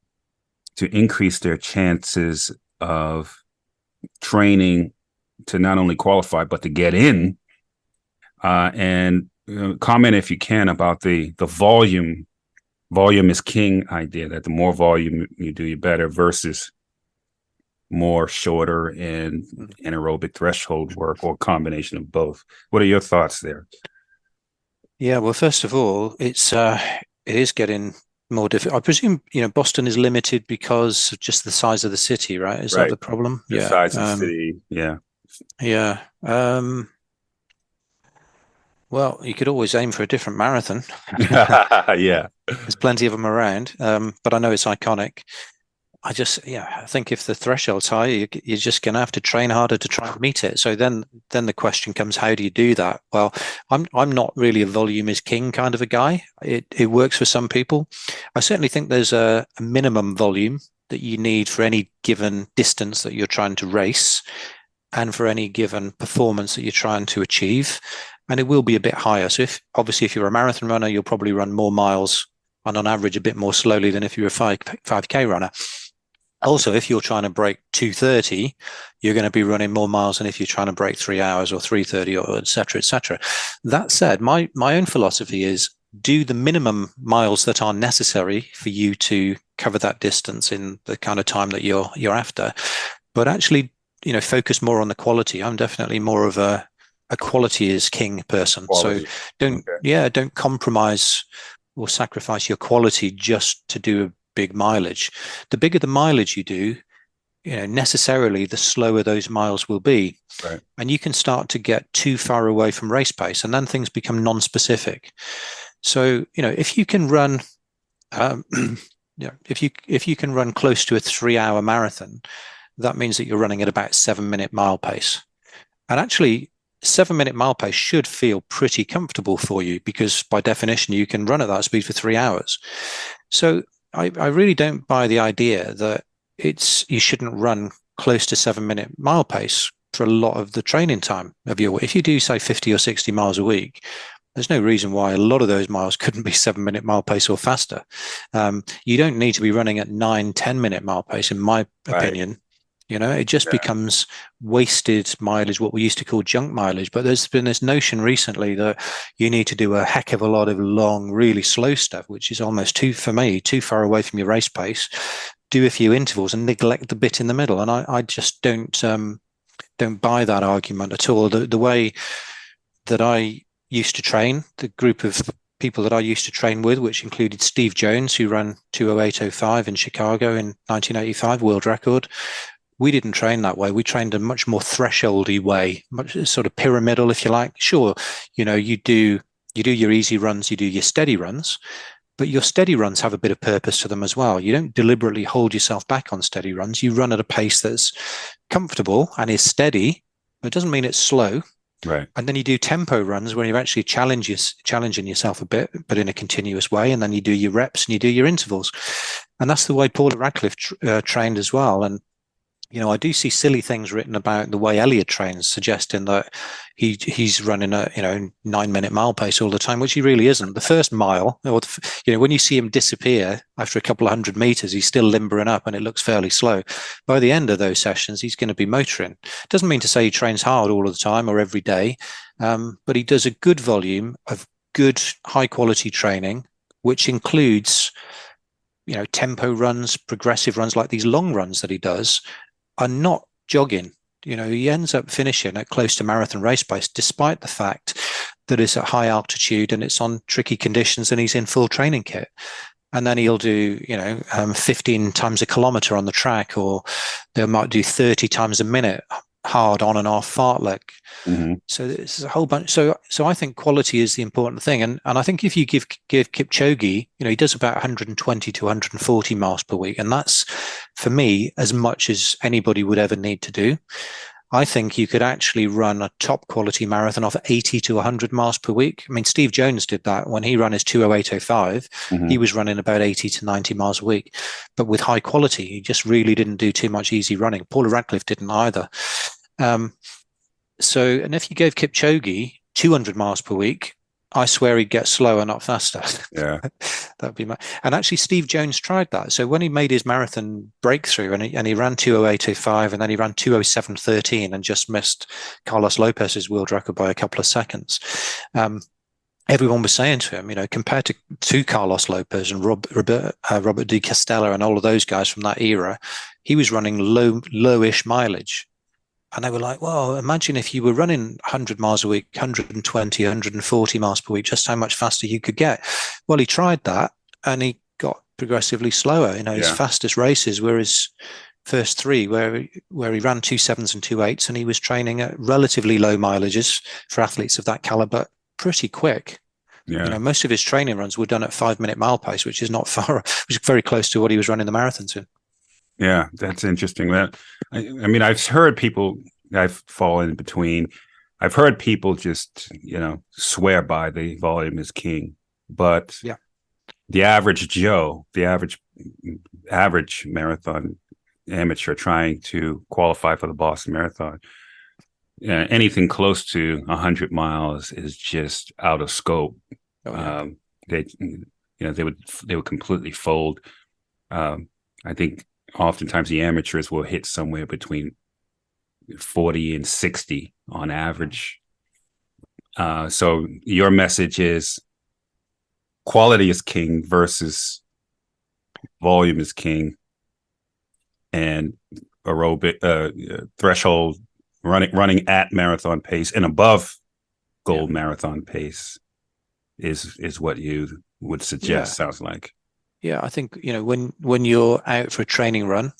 to increase their chances of training to not only qualify but to get in? And comment, if you can, about the volume is king idea, that the more volume you do, you better, versus more shorter and anaerobic threshold work, or combination of both. What are your thoughts there? Yeah, well, first of all, it is getting more difficult. I presume Boston is limited because of just the size of the city, right? Is that the problem? The size of the city, yeah. Well, you could always aim for a different marathon. Yeah, there's plenty of them around, but I know it's iconic. I think if the threshold's high, you're just going to have to train harder to try and meet it. So then the question comes, how do you do that? Well, I'm not really a volume is king kind of a guy. It works for some people. I certainly think there's a minimum volume that you need for any given distance that you're trying to race, and for any given performance that you're trying to achieve. And it will be a bit higher. So if you're a marathon runner, you'll probably run more miles, and on average a bit more slowly than if you're a 5K runner. Also, if you're trying to break 2:30, you're going to be running more miles than if you're trying to break 3 hours or 3:30, or et cetera, et cetera. That said, my own philosophy is do the minimum miles that are necessary for you to cover that distance in the kind of time that you're after, but actually, focus more on the quality. I'm definitely more of a quality is king person. Quality. So don't compromise or sacrifice your quality just to do a big mileage. The bigger the mileage you do, necessarily the slower those miles will be. Right. And you can start to get too far away from race pace, and then things become non-specific. So, if you can run, if you can run close to a 3-hour marathon, that means that you're running at about 7-minute mile pace. And actually, 7-minute mile pace should feel pretty comfortable for you, because by definition, you can run at that speed for 3 hours. So I really don't buy the idea that you shouldn't run close to 7-minute mile pace for a lot of the training time of your. If you do say 50 or 60 miles a week, there's no reason why a lot of those miles couldn't be 7-minute mile pace or faster. You don't need to be running at 9-10-minute mile pace, in my opinion. It just becomes wasted mileage, what we used to call junk mileage. But there's been this notion recently that you need to do a heck of a lot of long, really slow stuff, which is almost too far away from your race pace. Do a few intervals and neglect the bit in the middle. And I just don't buy that argument at all. The way that I used to train, the group of people that I used to train with, which included Steve Jones, who ran 2:08:05 in Chicago in 1985, world record. We didn't train that way. We trained a much more thresholdy way, much sort of pyramidal, if you like. Sure, you do your easy runs, you do your steady runs, but your steady runs have a bit of purpose to them as well. You don't deliberately hold yourself back on steady runs. You run at a pace that's comfortable and is steady, but it doesn't mean it's slow. Right. And then you do tempo runs where you're actually challenging yourself a bit, but in a continuous way. And then you do your reps and you do your intervals. And that's the way Paula Radcliffe trained as well. And I do see silly things written about the way Elliot trains, suggesting that he's running a 9-minute mile pace all the time, which he really isn't. The first mile, or when you see him disappear after a couple of 100 meters, he's still limbering up and it looks fairly slow. By the end of those sessions, he's going to be motoring. Doesn't mean to say he trains hard all of the time or every day, but he does a good volume of good, high quality training, which includes tempo runs, progressive runs, like these long runs that he does are not jogging. He ends up finishing at close to marathon race pace, despite the fact that it's at high altitude and it's on tricky conditions and he's in full training kit. And then he'll do, 15 times a kilometer on the track, or they might do 30 times a minute, hard on and off fartlek. Mm-hmm. So there's a whole bunch. So I think quality is the important thing. And I think if you give Kipchoge, he does about 120 to 140 miles per week. And that's, for me, as much as anybody would ever need to do. I think you could actually run a top quality marathon off 80 to 100 miles per week. I mean, Steve Jones did that when he ran his 2:08:05. Mm-hmm. He was running about 80 to 90 miles a week, but with high quality. He just really didn't do too much easy running. Paula Radcliffe didn't either. And if you gave Kipchoge 200 miles per week, I swear he'd get slower, not faster. Yeah. That'd be and actually Steve Jones tried that. So when he made his marathon breakthrough and he ran 2:08:05 and then he ran 2:07:13 and just missed Carlos Lopez's world record by a couple of seconds. Everyone was saying to him, compared to Carlos Lopez and Robert Di Castella and all of those guys from that era, he was running lowish mileage. And they were like, well, imagine if you were running 100 miles a week, 120, 140 miles per week, just how much faster you could get. Well, he tried that and he got progressively slower. His fastest races were his first three, where he ran 2.7s and 2.8s, and he was training at relatively low mileages for athletes of that caliber pretty quick. Yeah. Most of his training runs were done at 5-minute mile pace, which is not far, which is very close to what he was running the marathons in. Yeah, that's interesting. That I've heard people. I've fallen in between. I've heard people just swear by the volume is king, but the average Joe, the average marathon amateur trying to qualify for the Boston Marathon, anything close to 100 miles is just out of scope. Oh, yeah. They would completely fold. I think oftentimes the amateurs will hit somewhere between 40 and 60 on average. So your message is quality is king versus volume is king, and aerobic threshold running at marathon pace and above gold marathon pace is what you would suggest. Sounds like. Yeah, I think, when you're out for a training run,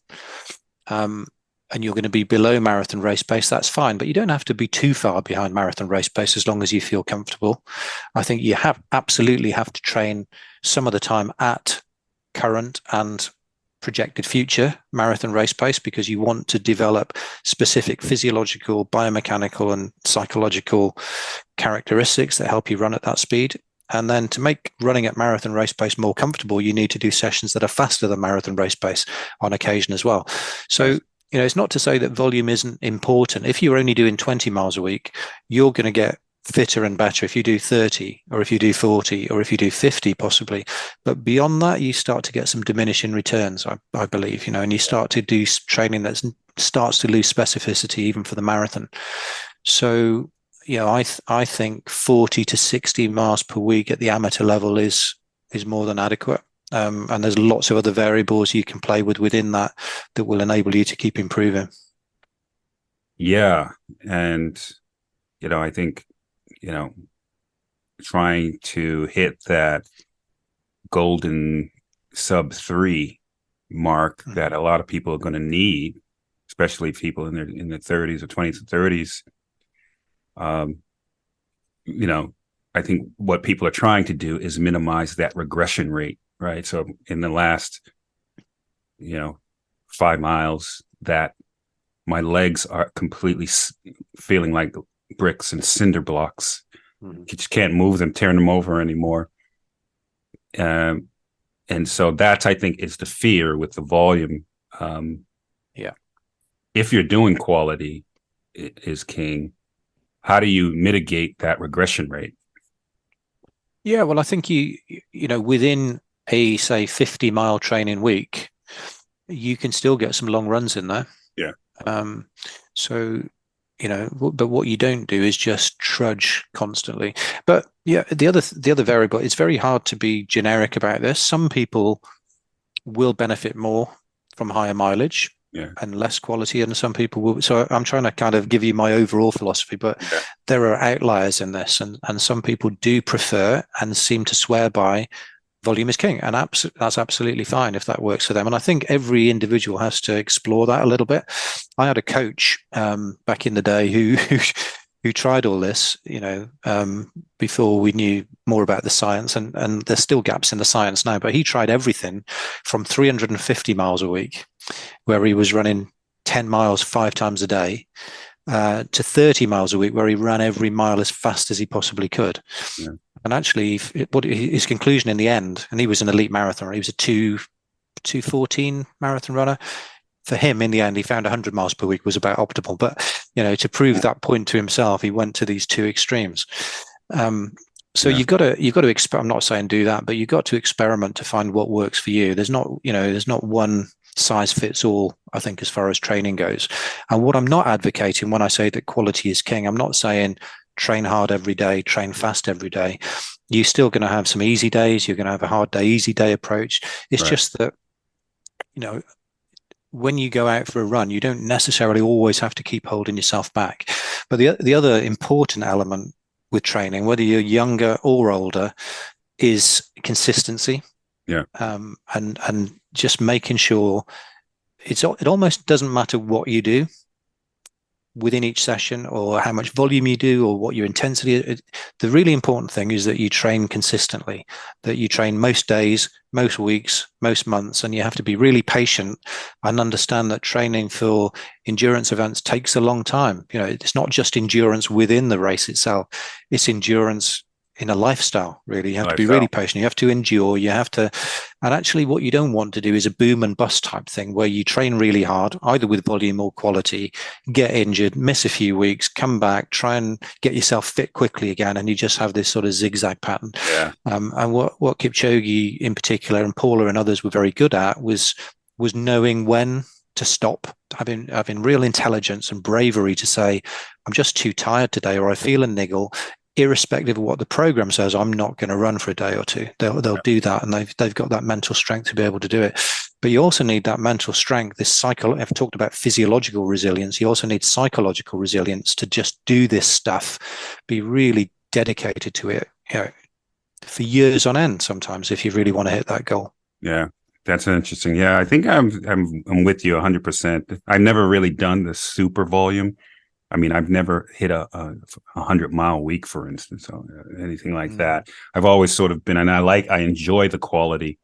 and you're going to be below marathon race pace, that's fine, but you don't have to be too far behind marathon race pace as long as you feel comfortable. I think you absolutely have to train some of the time at current and projected future marathon race pace, because you want to develop specific physiological, biomechanical, and psychological characteristics that help you run at that speed. And then to make running at marathon race pace more comfortable, you need to do sessions that are faster than marathon race pace on occasion as well. So, it's not to say that volume isn't important. If you're only doing 20 miles a week, you're going to get fitter and better if you do 30, or if you do 40, or if you do 50 possibly. But beyond that, you start to get some diminishing returns, I believe, and you start to do training that starts to lose specificity even for the marathon. So, I think 40 to 60 miles per week at the amateur level is more than adequate. And there's lots of other variables you can play with within that will enable you to keep improving. Yeah. And, I think, trying to hit that golden sub 3 mark that a lot of people are going to need, especially people in their 30s or 20s and 30s. I think what people are trying to do is minimize that regression rate. Right. So in the last, 5 miles, that my legs are completely feeling like bricks and cinder blocks. You just can't move them, turn them over anymore. And so that's, I think, is the fear with the volume. If you're doing quality is king, how do you mitigate that regression rate? Yeah, well, I think within a, say, 50-mile training week, you can still get some long runs in there. Yeah. So, but what you don't do is just trudge constantly. But yeah, the other variable, it's very hard to be generic about this. Some people will benefit more from higher mileage and less quality, and some people will. So I'm trying to kind of give you my overall philosophy, but there are outliers in this, and some people do prefer and seem to swear by volume is king, and that's absolutely fine if that works for them. And I think every individual has to explore that a little bit. I had a coach back in the day who tried all this, before we knew more about the science, and there's still gaps in the science now, but he tried everything from 350 miles a week, where he was running 10 miles 5 times a day, to 30 miles a week, where he ran every mile as fast as he possibly could. Yeah. And actually, his conclusion in the end, and he was an elite marathoner, he was a 2:14 marathon runner. For him, in the end, he found 100 miles per week was about optimal. But, to prove that point to himself, he went to these two extremes. So you've got to I'm not saying do that, but you've got to experiment to find what works for you. There's not one size fits all, I think, as far as training goes. And what I'm not advocating when I say that quality is king, I'm not saying train hard every day, train fast every day. You're still going to have some easy days. You're going to have a hard day, easy day approach. It's just that, when you go out for a run, you don't necessarily always have to keep holding yourself back. But the other important element with training, whether you're younger or older, is consistency. Yeah. And just making sure it almost doesn't matter what you do within each session, or how much volume you do, or what your intensity is. The really important thing is that you train consistently, that you train most days, most weeks, most months, and you have to be really patient and understand that training for endurance events takes a long time. It's not just endurance within the race itself, it's endurance in a lifestyle, really. You have to be really patient. You have to endure. You have to, and actually what you don't want to do is a boom and bust type thing where you train really hard, either with volume or quality, get injured, miss a few weeks, come back, try and get yourself fit quickly again. And you just have this sort of zigzag pattern. Yeah. And what Kipchoge in particular, and Paula and others were very good at was knowing when to stop, having real intelligence and bravery to say, I'm just too tired today, or I feel a niggle. irrespective of what the program says, I'm not going to run for a day or two. They'll do that, and they've got that mental strength to be able to do it. But you also need that mental strength. I've talked about physiological resilience. You also need psychological resilience to just do this stuff, be really dedicated to it, for years on end. Sometimes, if you really want to hit that goal. Yeah, that's interesting. Yeah, I think I'm with you 100%. I've never really done the super volume. I mean, I've never hit a 100-mile week, for instance, or anything like that. I've always sort of been, and I enjoy the quality,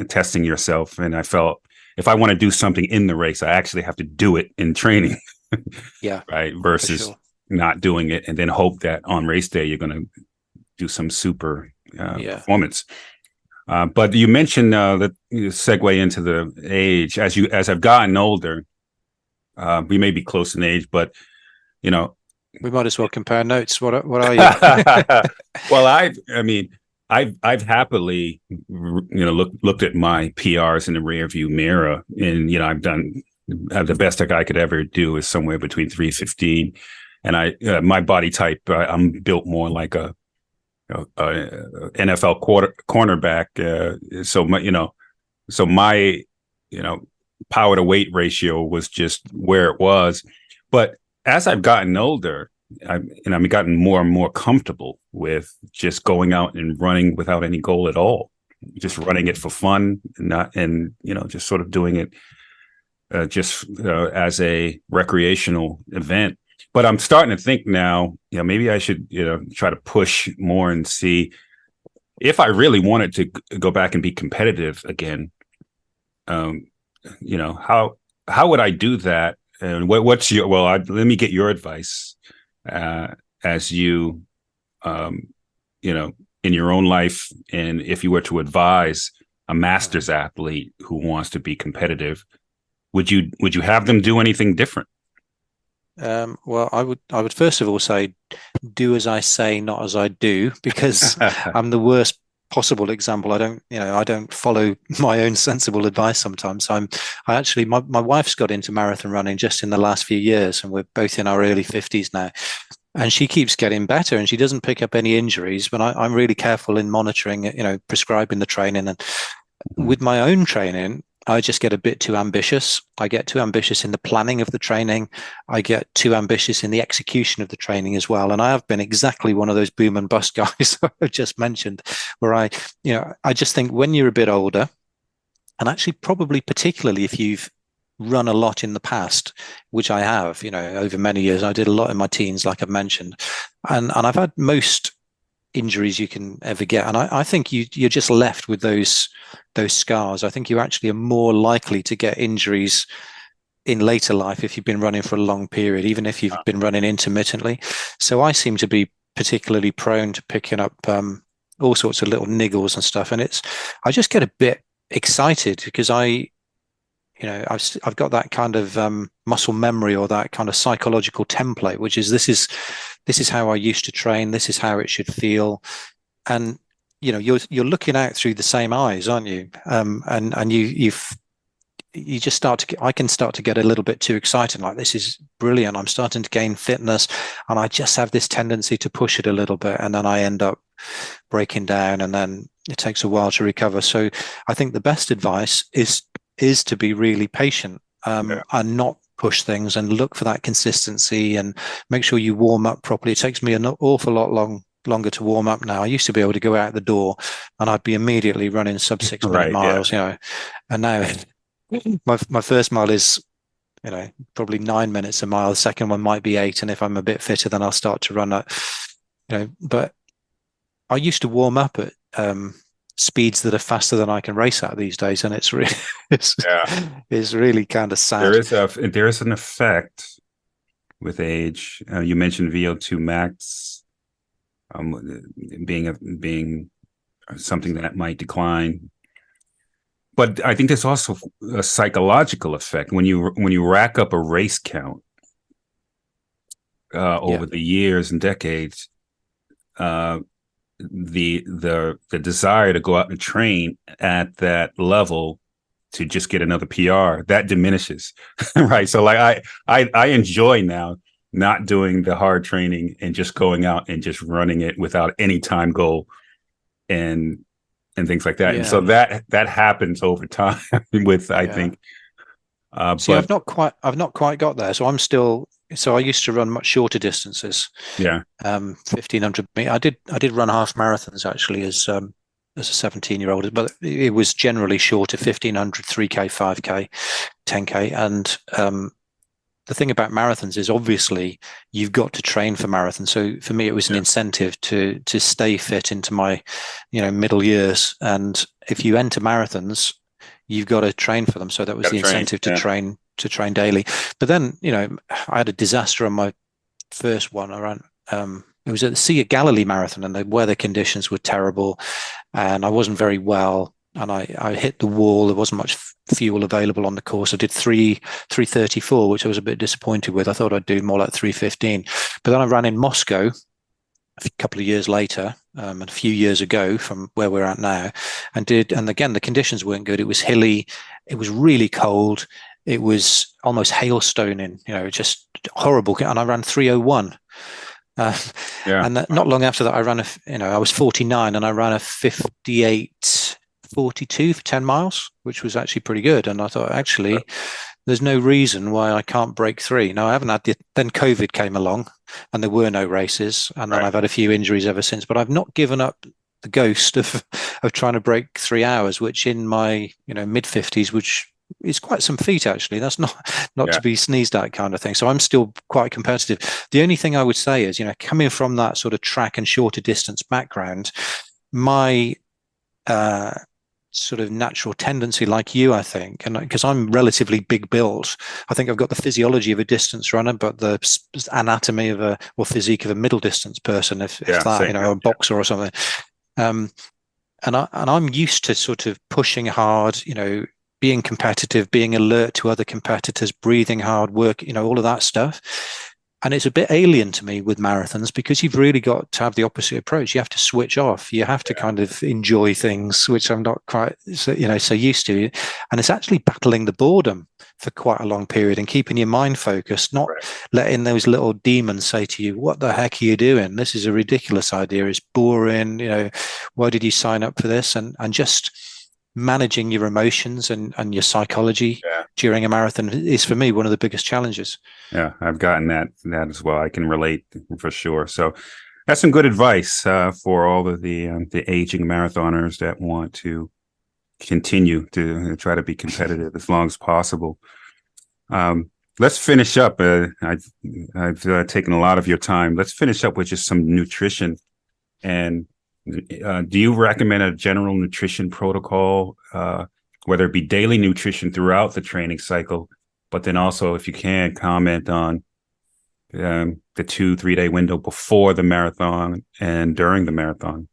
testing yourself. And I felt if I want to do something in the race, I actually have to do it in training. Yeah. Right. Versus not doing it and then hope that on race day, you're going to do some super performance. But you mentioned that you segue into the age as I've gotten older. We may be close in age, but we might as well compare notes. What are you? Well, I've happily looked at my PRs in the rearview mirror, and I've done the best I could ever do is somewhere between 315, and my body type, I'm built more like a NFL cornerback. So my power to weight ratio was just where it was. But as I've gotten older, I've gotten more and more comfortable with just going out and running without any goal at all, just running it for fun, just sort of doing it as a recreational event. But I'm starting to think now, maybe I should, try to push more and see if I really wanted to go back and be competitive again. How would I do that? And what's your, let me get your advice as you, in your own life. And if you were to advise a master's athlete who wants to be competitive, would you have them do anything different? Well, I would first of all say, do as I say, not as I do, because I'm the worst possible example. I don't follow my own sensible advice sometimes. My wife's got into marathon running just in the last few years, and we're both in our early 50s now, and she keeps getting better, and she doesn't pick up any injuries. But I'm really careful in monitoring, prescribing the training. And with my own training, I just get a bit too ambitious. I get too ambitious in the planning of the training. I get too ambitious in the execution of the training as well. And I have been exactly one of those boom and bust guys I've just mentioned, where I just think when you're a bit older, and actually probably particularly if you've run a lot in the past, which I have, over many years. I did a lot in my teens, like I've mentioned, and I've had most injuries you can ever get. And I think you're just left with those scars. I think you actually are more likely to get injuries in later life if you've been running for a long period, even if you've been running intermittently. So I seem to be particularly prone to picking up all sorts of little niggles and stuff. And I just get a bit excited because I've got that kind of muscle memory or that kind of psychological template, which is this is how I used to train. This is how it should feel. And, you're looking out through the same eyes, aren't you? And you just I can start to get a little bit too excited. Like, this is brilliant. I'm starting to gain fitness, and I just have this tendency to push it a little bit. And then I end up breaking down, and then it takes a while to recover. So I think the best advice is to be really patient and not push things, and look for that consistency, and make sure you warm up properly. It takes me an awful lot longer to warm up now. I used to be able to go out the door and I'd be immediately running sub 6 minute miles, and now my first mile is, probably 9 minutes a mile. The second one might be 8. And if I'm a bit fitter, then I'll start to run at, but I used to warm up at, speeds that are faster than I can race at these days, and it's really it's really kind of sad. There is an effect with age. You mentioned VO2 max being something that might decline, but I think there's also a psychological effect when you rack up a race count over the years and decades. The desire to go out and train at that level to just get another PR, that diminishes, right? So like I enjoy now not doing the hard training and just going out and just running it without any time goal and things like that. And so that happens over time with, I think. See, I've not quite got there. So I used to run much shorter distances. Yeah. 1500 meters. I did run half marathons actually as a 17-year-old, but it was generally shorter, 1500, 3K, 5K, 10K. And the thing about marathons is obviously you've got to train for marathons. So for me, it was an incentive to stay fit into my, middle years. And if you enter marathons, you've got to train for them. So that was the incentive to train daily. But then, I had a disaster on my first one. I ran, it was at the Sea of Galilee Marathon, and the weather conditions were terrible, and I wasn't very well. And I hit the wall. There wasn't much fuel available on the course. I did 3:34, which I was a bit disappointed with. I thought I'd do more like 3:15. But then I ran in Moscow a couple of years later, and a few years ago from where we're at now, and again, the conditions weren't good. It was hilly. It was really cold. It was almost hailstoning, just horrible. And I ran 3:01. And not long after that, I ran I was 49 and I ran a 58:42 for 10 miles, which was actually pretty good. And I thought, actually, there's no reason why I can't break 3. Now, I haven't had then COVID came along and there were no races. And then I've had a few injuries ever since, but I've not given up the ghost of trying to break 3 hours, which in my, mid 50s, which is quite some feat, actually. That's not to be sneezed at kind of thing. So I'm still quite competitive. The only thing I would say is, coming from that sort of track and shorter distance background, my, sort of natural tendency, like you, I think, and because I'm relatively big built, I think I've got the physiology of a distance runner, but the anatomy or physique of a middle distance person, if that, a boxer or something. And I'm used to sort of pushing hard, being competitive, being alert to other competitors, breathing hard, work, all of that stuff. And it's a bit alien to me with marathons because you've really got to have the opposite approach. You have to switch off. You have to kind of enjoy things, which I'm not quite, so used to. And it's actually battling the boredom for quite a long period and keeping your mind focused, not letting those little demons say to you, what the heck are you doing? This is a ridiculous idea. It's boring. Why did you sign up for this? And just managing your emotions and your psychology during a marathon is, for me, one of the biggest challenges. Yeah, I've gotten that as well. I can relate for sure. So that's some good advice for all of the aging marathoners that want to continue to try to be competitive as long as possible. Let's finish up. I've taken a lot of your time. Let's finish up with just some nutrition. And do you recommend a general nutrition protocol, whether it be daily nutrition throughout the training cycle, but then also, if you can, comment on the 2-3 day window before the marathon and during the marathon?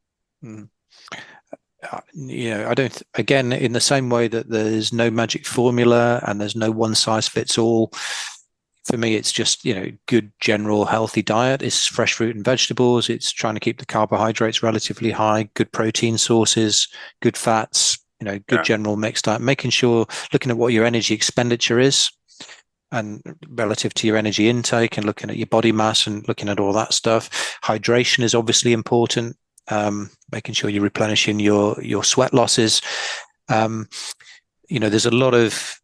I don't, again, in the same way that there's no magic formula and there's no one size fits all. For me, it's just, good general healthy diet. It's fresh fruit and vegetables. It's trying to keep the carbohydrates relatively high, good protein sources, good fats, good general mixed diet, making sure, looking at what your energy expenditure is and relative to your energy intake and looking at your body mass and looking at all that stuff. Hydration is obviously important. Making sure you're replenishing your sweat losses. There's a lot of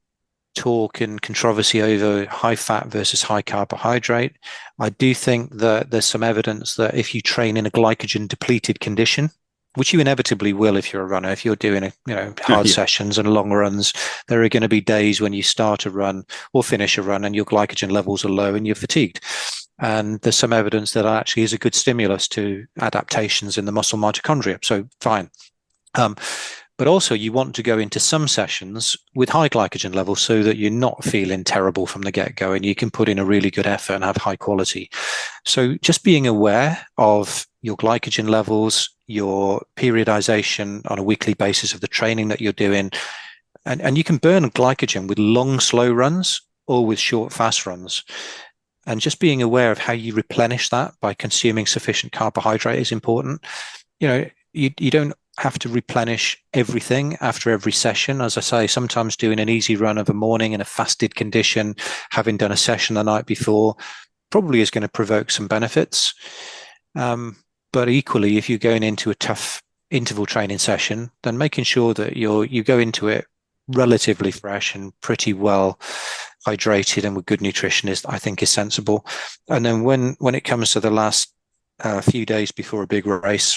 talk and controversy over high fat versus high carbohydrate. I do think that there's some evidence that if you train in a glycogen depleted condition, which you inevitably will if you're a runner, if you're doing hard sessions and long runs, there are going to be days when you start a run or finish a run and your glycogen levels are low and you're fatigued. And there's some evidence that actually is a good stimulus to adaptations in the muscle mitochondria. So fine. But also you want to go into some sessions with high glycogen levels so that you're not feeling terrible from the get-go and you can put in a really good effort and have high quality. So just being aware of your glycogen levels, your periodization on a weekly basis of the training that you're doing. And you can burn glycogen with long, slow runs or with short, fast runs. And just being aware of how you replenish that by consuming sufficient carbohydrate is important. You don't have to replenish everything after every session. As I say, sometimes doing an easy run of a morning in a fasted condition, having done a session the night before, probably is going to provoke some benefits. But equally, if you're going into a tough interval training session, then making sure that you go into it relatively fresh and pretty well hydrated and with good nutrition I think is sensible. And then when it comes to the last few days before a big race,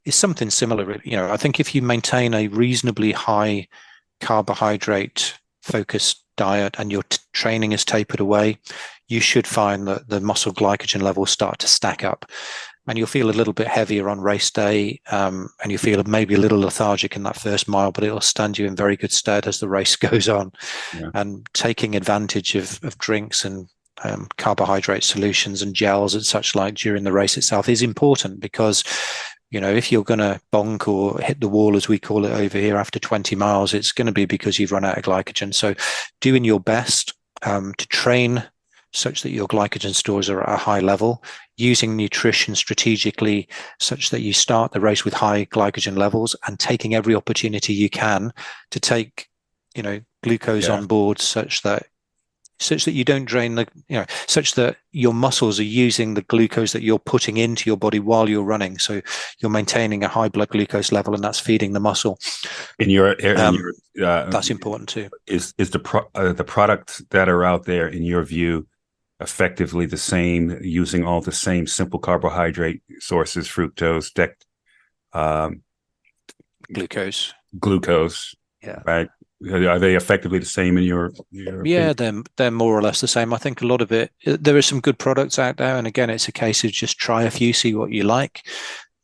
it's something similar. I think if you maintain a reasonably high carbohydrate focused diet and your training is tapered away, you should find that the muscle glycogen levels start to stack up. And you'll feel a little bit heavier on race day, and you feel maybe a little lethargic in that first mile, but it'll stand you in very good stead as the race goes on. Yeah. And taking advantage of drinks and carbohydrate solutions and gels and such like during the race itself is important, because if you're going to bonk or hit the wall, as we call it over here, after 20 miles, it's going to be because you've run out of glycogen. So doing your best to train such that your glycogen stores are at a high level, using nutrition strategically such that you start the race with high glycogen levels, and taking every opportunity you can to take, glucose on board such that you don't drain such that your muscles are using the glucose that you're putting into your body while you're running. So you're maintaining a high blood glucose level, and that's feeding the muscle. That's important too. Is the products that are out there, in your view, effectively the same, using all the same simple carbohydrate sources, fructose, glucose, right? Are they effectively the same in your opinion? They're more or less the same. I think a lot of it, there are some good products out there, and again, it's a case of just try a few, see what you like.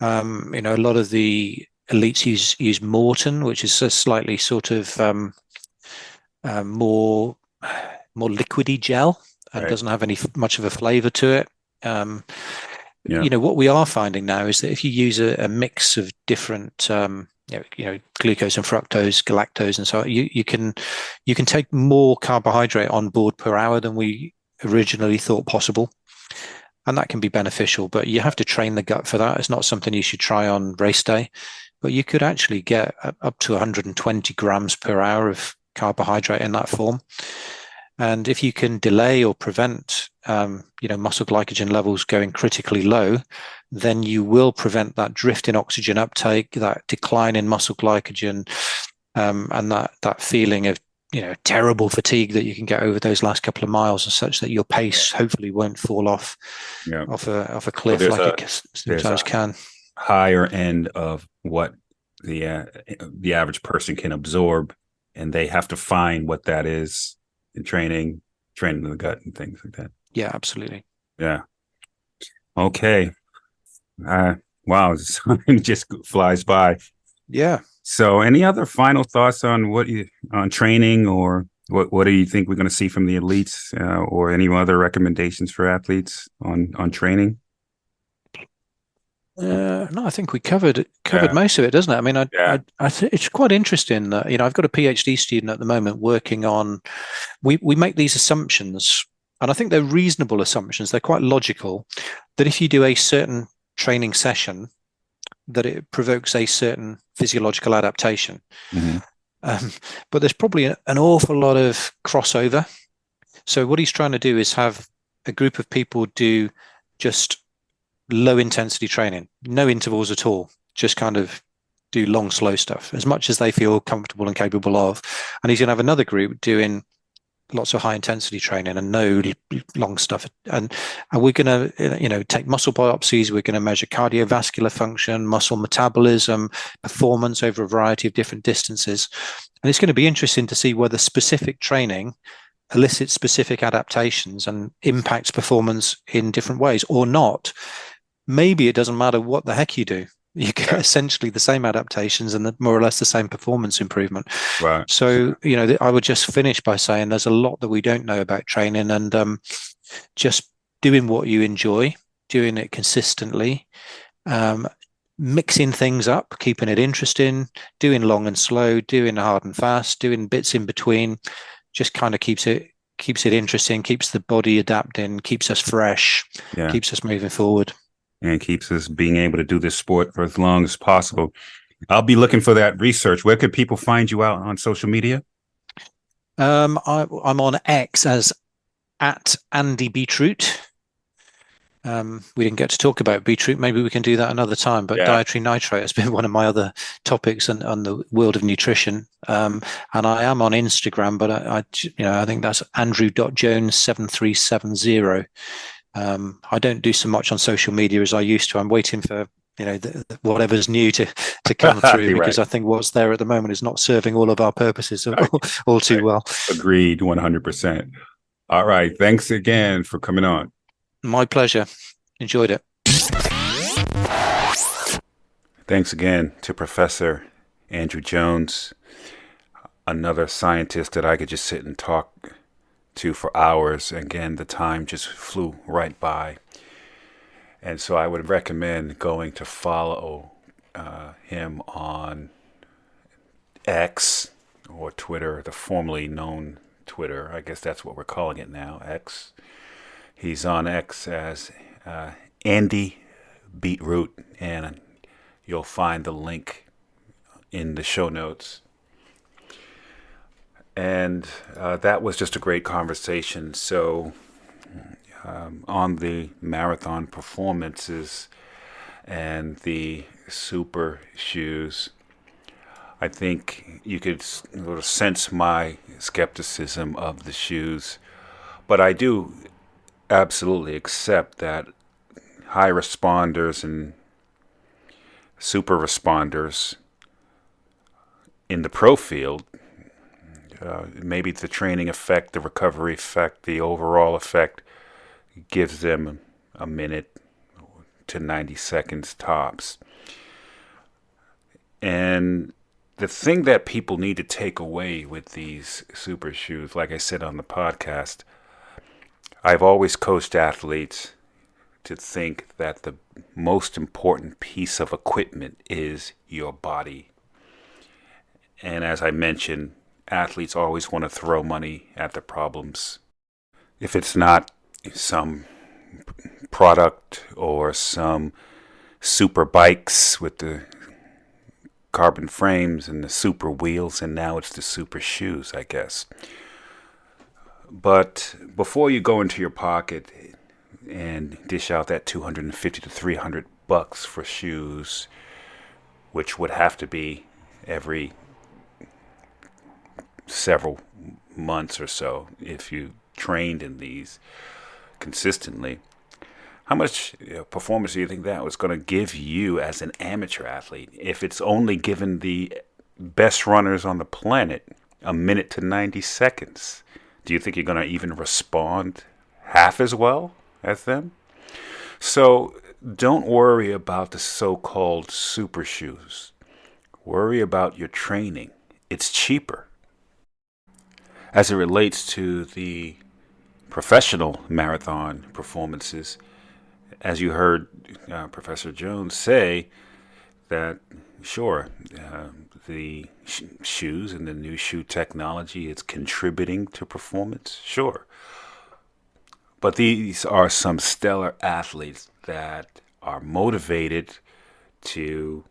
A lot of the elites use Morton, which is a slightly sort of more liquidy gel, and doesn't have much of a flavor to it. What we are finding now is that if you use a mix of different glucose and fructose, galactose, and so on, you can take more carbohydrate on board per hour than we originally thought possible, and that can be beneficial. But you have to train the gut for that. It's not something you should try on race day, but you could actually get up to 120 grams per hour of carbohydrate in that form. And if you can delay or prevent, muscle glycogen levels going critically low, then you will prevent that drift in oxygen uptake, that decline in muscle glycogen, and that feeling of, terrible fatigue that you can get over those last couple of miles, and such that your pace hopefully won't fall off a cliff like it sometimes can. Higher end of what the average person can absorb, and they have to find what that is in training the gut and things like that. Yeah, absolutely. Yeah. Okay. Wow, time just flies by. Yeah. So, any other final thoughts on on training, or what do you think we're going to see from the elites, or any other recommendations for athletes on training? No, I think we covered most of it, doesn't it? I mean, I think it's quite interesting that, I've got a PhD student at the moment working on, we make these assumptions, and I think they're reasonable assumptions. They're quite logical, that if you do a certain training session, that it provokes a certain physiological adaptation. Mm-hmm. But there's probably an awful lot of crossover. So what he's trying to do is have a group of people do just low intensity training, no intervals at all, just kind of do long, slow stuff as much as they feel comfortable and capable of. And he's going to have another group doing lots of high intensity training and no long stuff. And we're going to, take muscle biopsies. We're going to measure cardiovascular function, muscle metabolism, performance over a variety of different distances. And it's going to be interesting to see whether specific training elicits specific adaptations and impacts performance in different ways or not. Maybe it doesn't matter what the heck you do. You get essentially the same adaptations and more or less the same performance improvement. Right. So, I would just finish by saying there's a lot that we don't know about training, and just doing what you enjoy, doing it consistently, mixing things up, keeping it interesting, doing long and slow, doing hard and fast, doing bits in between, just kind of keeps it interesting, keeps the body adapting, keeps us fresh, keeps us moving forward. And keeps us being able to do this sport for as long as possible. I'll be looking for that research. Where could people find you out on social media? I'm on X as @AndyBeetroot. We didn't get to talk about beetroot. Maybe we can do that another time. But dietary nitrate has been one of my other topics on the world of nutrition. And I am on Instagram, but I think that's Andrew.Jones7370. I don't do so much on social media as I used to. I'm waiting for whatever's new to come through, because I think what's there at the moment is not serving all of our purposes all too well. Agreed, 100%. All right. Thanks again for coming on. My pleasure. Enjoyed it. Thanks again to Professor Andrew Jones, another scientist that I could just sit and talk to for hours. Again, the time just flew right by. And so I would recommend going to follow him on X or Twitter, the formerly known Twitter. I guess that's what we're calling it now, X. He's on X as Andy Beetroot, and you'll find the link in the show notes. And that was just a great conversation. So on the marathon performances and the super shoes, I think you could sort of sense my skepticism of the shoes. But I do absolutely accept that high responders and super responders in the pro field, maybe the training effect, the recovery effect, the overall effect gives them a minute to 90 seconds tops. And the thing that people need to take away with these super shoes, like I said on the podcast, I've always coached athletes to think that the most important piece of equipment is your body. And as I mentioned, athletes always want to throw money at the problems. If it's not some product or some super bikes with the carbon frames and the super wheels, and now it's the super shoes, I guess. But before you go into your pocket and dish out that $250 to $300 for shoes, which would have to be every several months or so if you trained in these consistently, how much performance do you think that was going to give you as an amateur athlete if it's only given the best runners on the planet a minute to 90 seconds? Do you think you're going to even respond half as well as them? So don't worry about the so-called super shoes. Worry about your training. It's cheaper. As it relates to the professional marathon performances, as you heard Professor Jones say, that sure, the shoes and the new shoe technology is contributing to performance, sure. But these are some stellar athletes that are motivated to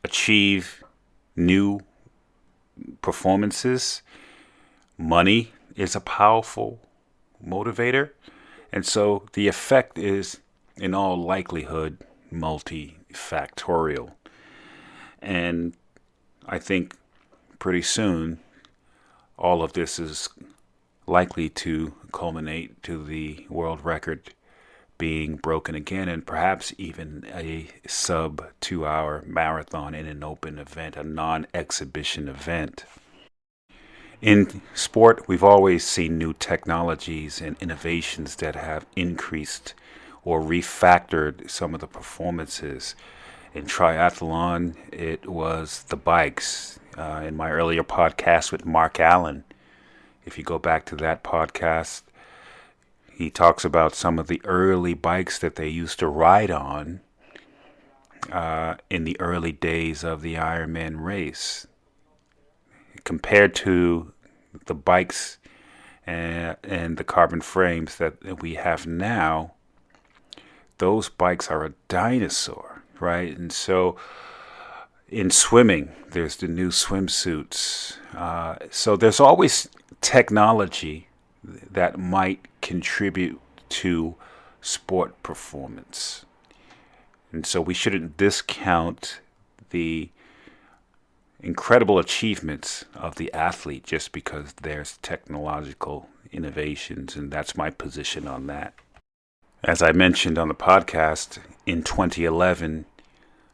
achieve new performances. Money is a powerful motivator, and so the effect is, in all likelihood, multifactorial. And I think pretty soon all of this is likely to culminate to the world record being broken again, and perhaps even a sub 2-hour marathon in an open event, a non-exhibition event. In sport, we've always seen new technologies and innovations that have increased or refactored some of the performances. In triathlon, it was the bikes. In my earlier podcast with Mark Allen, if you go back to that podcast, he talks about some of the early bikes that they used to ride on in the early days of the Ironman race. Compared to the bikes and the carbon frames that we have now, those bikes are a dinosaur, right? And so in swimming, there's the new swimsuits. So there's always technology that might contribute to sport performance. And so we shouldn't discount the incredible achievements of the athlete just because there's technological innovations, and that's my position on that. As I mentioned on the podcast, in 2011,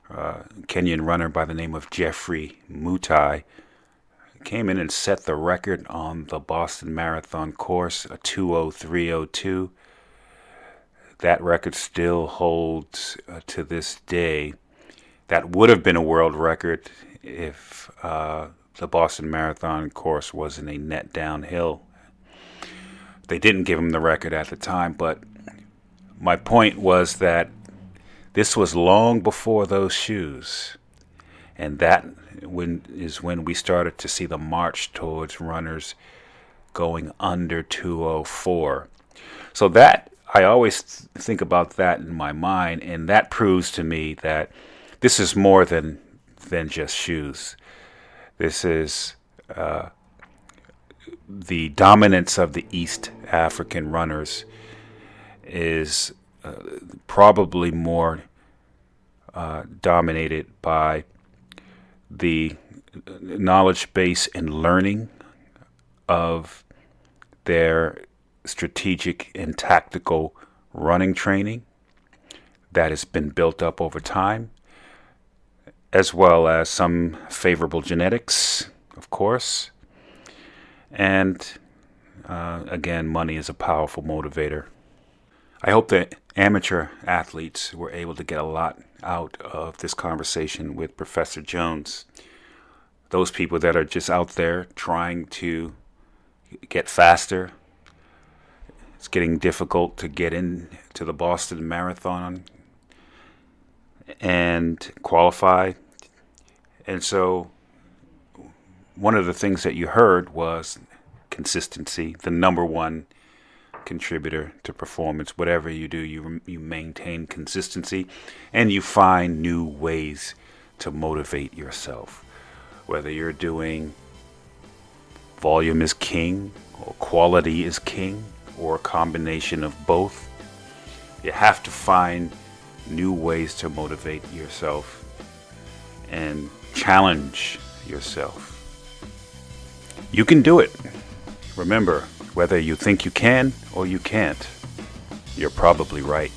Kenyan runner by the name of Jeffrey Mutai came in and set the record on the Boston Marathon course, a 2:03:02. That record still holds to this day. That would have been a world record if the Boston Marathon course wasn't a net downhill. They didn't give him the record at the time, but my point was that this was long before those shoes. And that is when we started to see the march towards runners going under 2:04. So that, I always think about that in my mind, and that proves to me that this is more than just shoes. This is the dominance of the East African runners is probably more dominated by the knowledge base and learning of their strategic and tactical running training that has been built up over time, as well as some favorable genetics, of course. And again, money is a powerful motivator. I hope that amateur athletes were able to get a lot out of this conversation with Professor Jones. Those people that are just out there trying to get faster. It's getting difficult to get into the Boston Marathon and qualify. And so one of the things that you heard was consistency, the number one contributor to performance. Whatever you do, you maintain consistency, and you find new ways to motivate yourself. Whether you're doing volume is king, or quality is king, or a combination of both, you have to find new ways to motivate yourself and challenge yourself. You can do it. Remember, whether you think you can or you can't, you're probably right.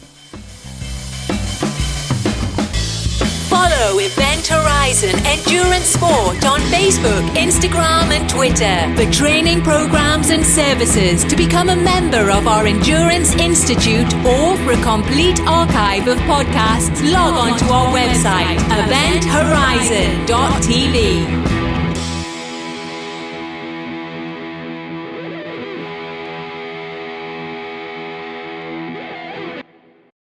Follow Event Horizon Endurance Sport on Facebook, Instagram and Twitter for training programs and services. To become a member of our Endurance Institute or for a complete archive of podcasts, log on to our website, eventhorizon.tv.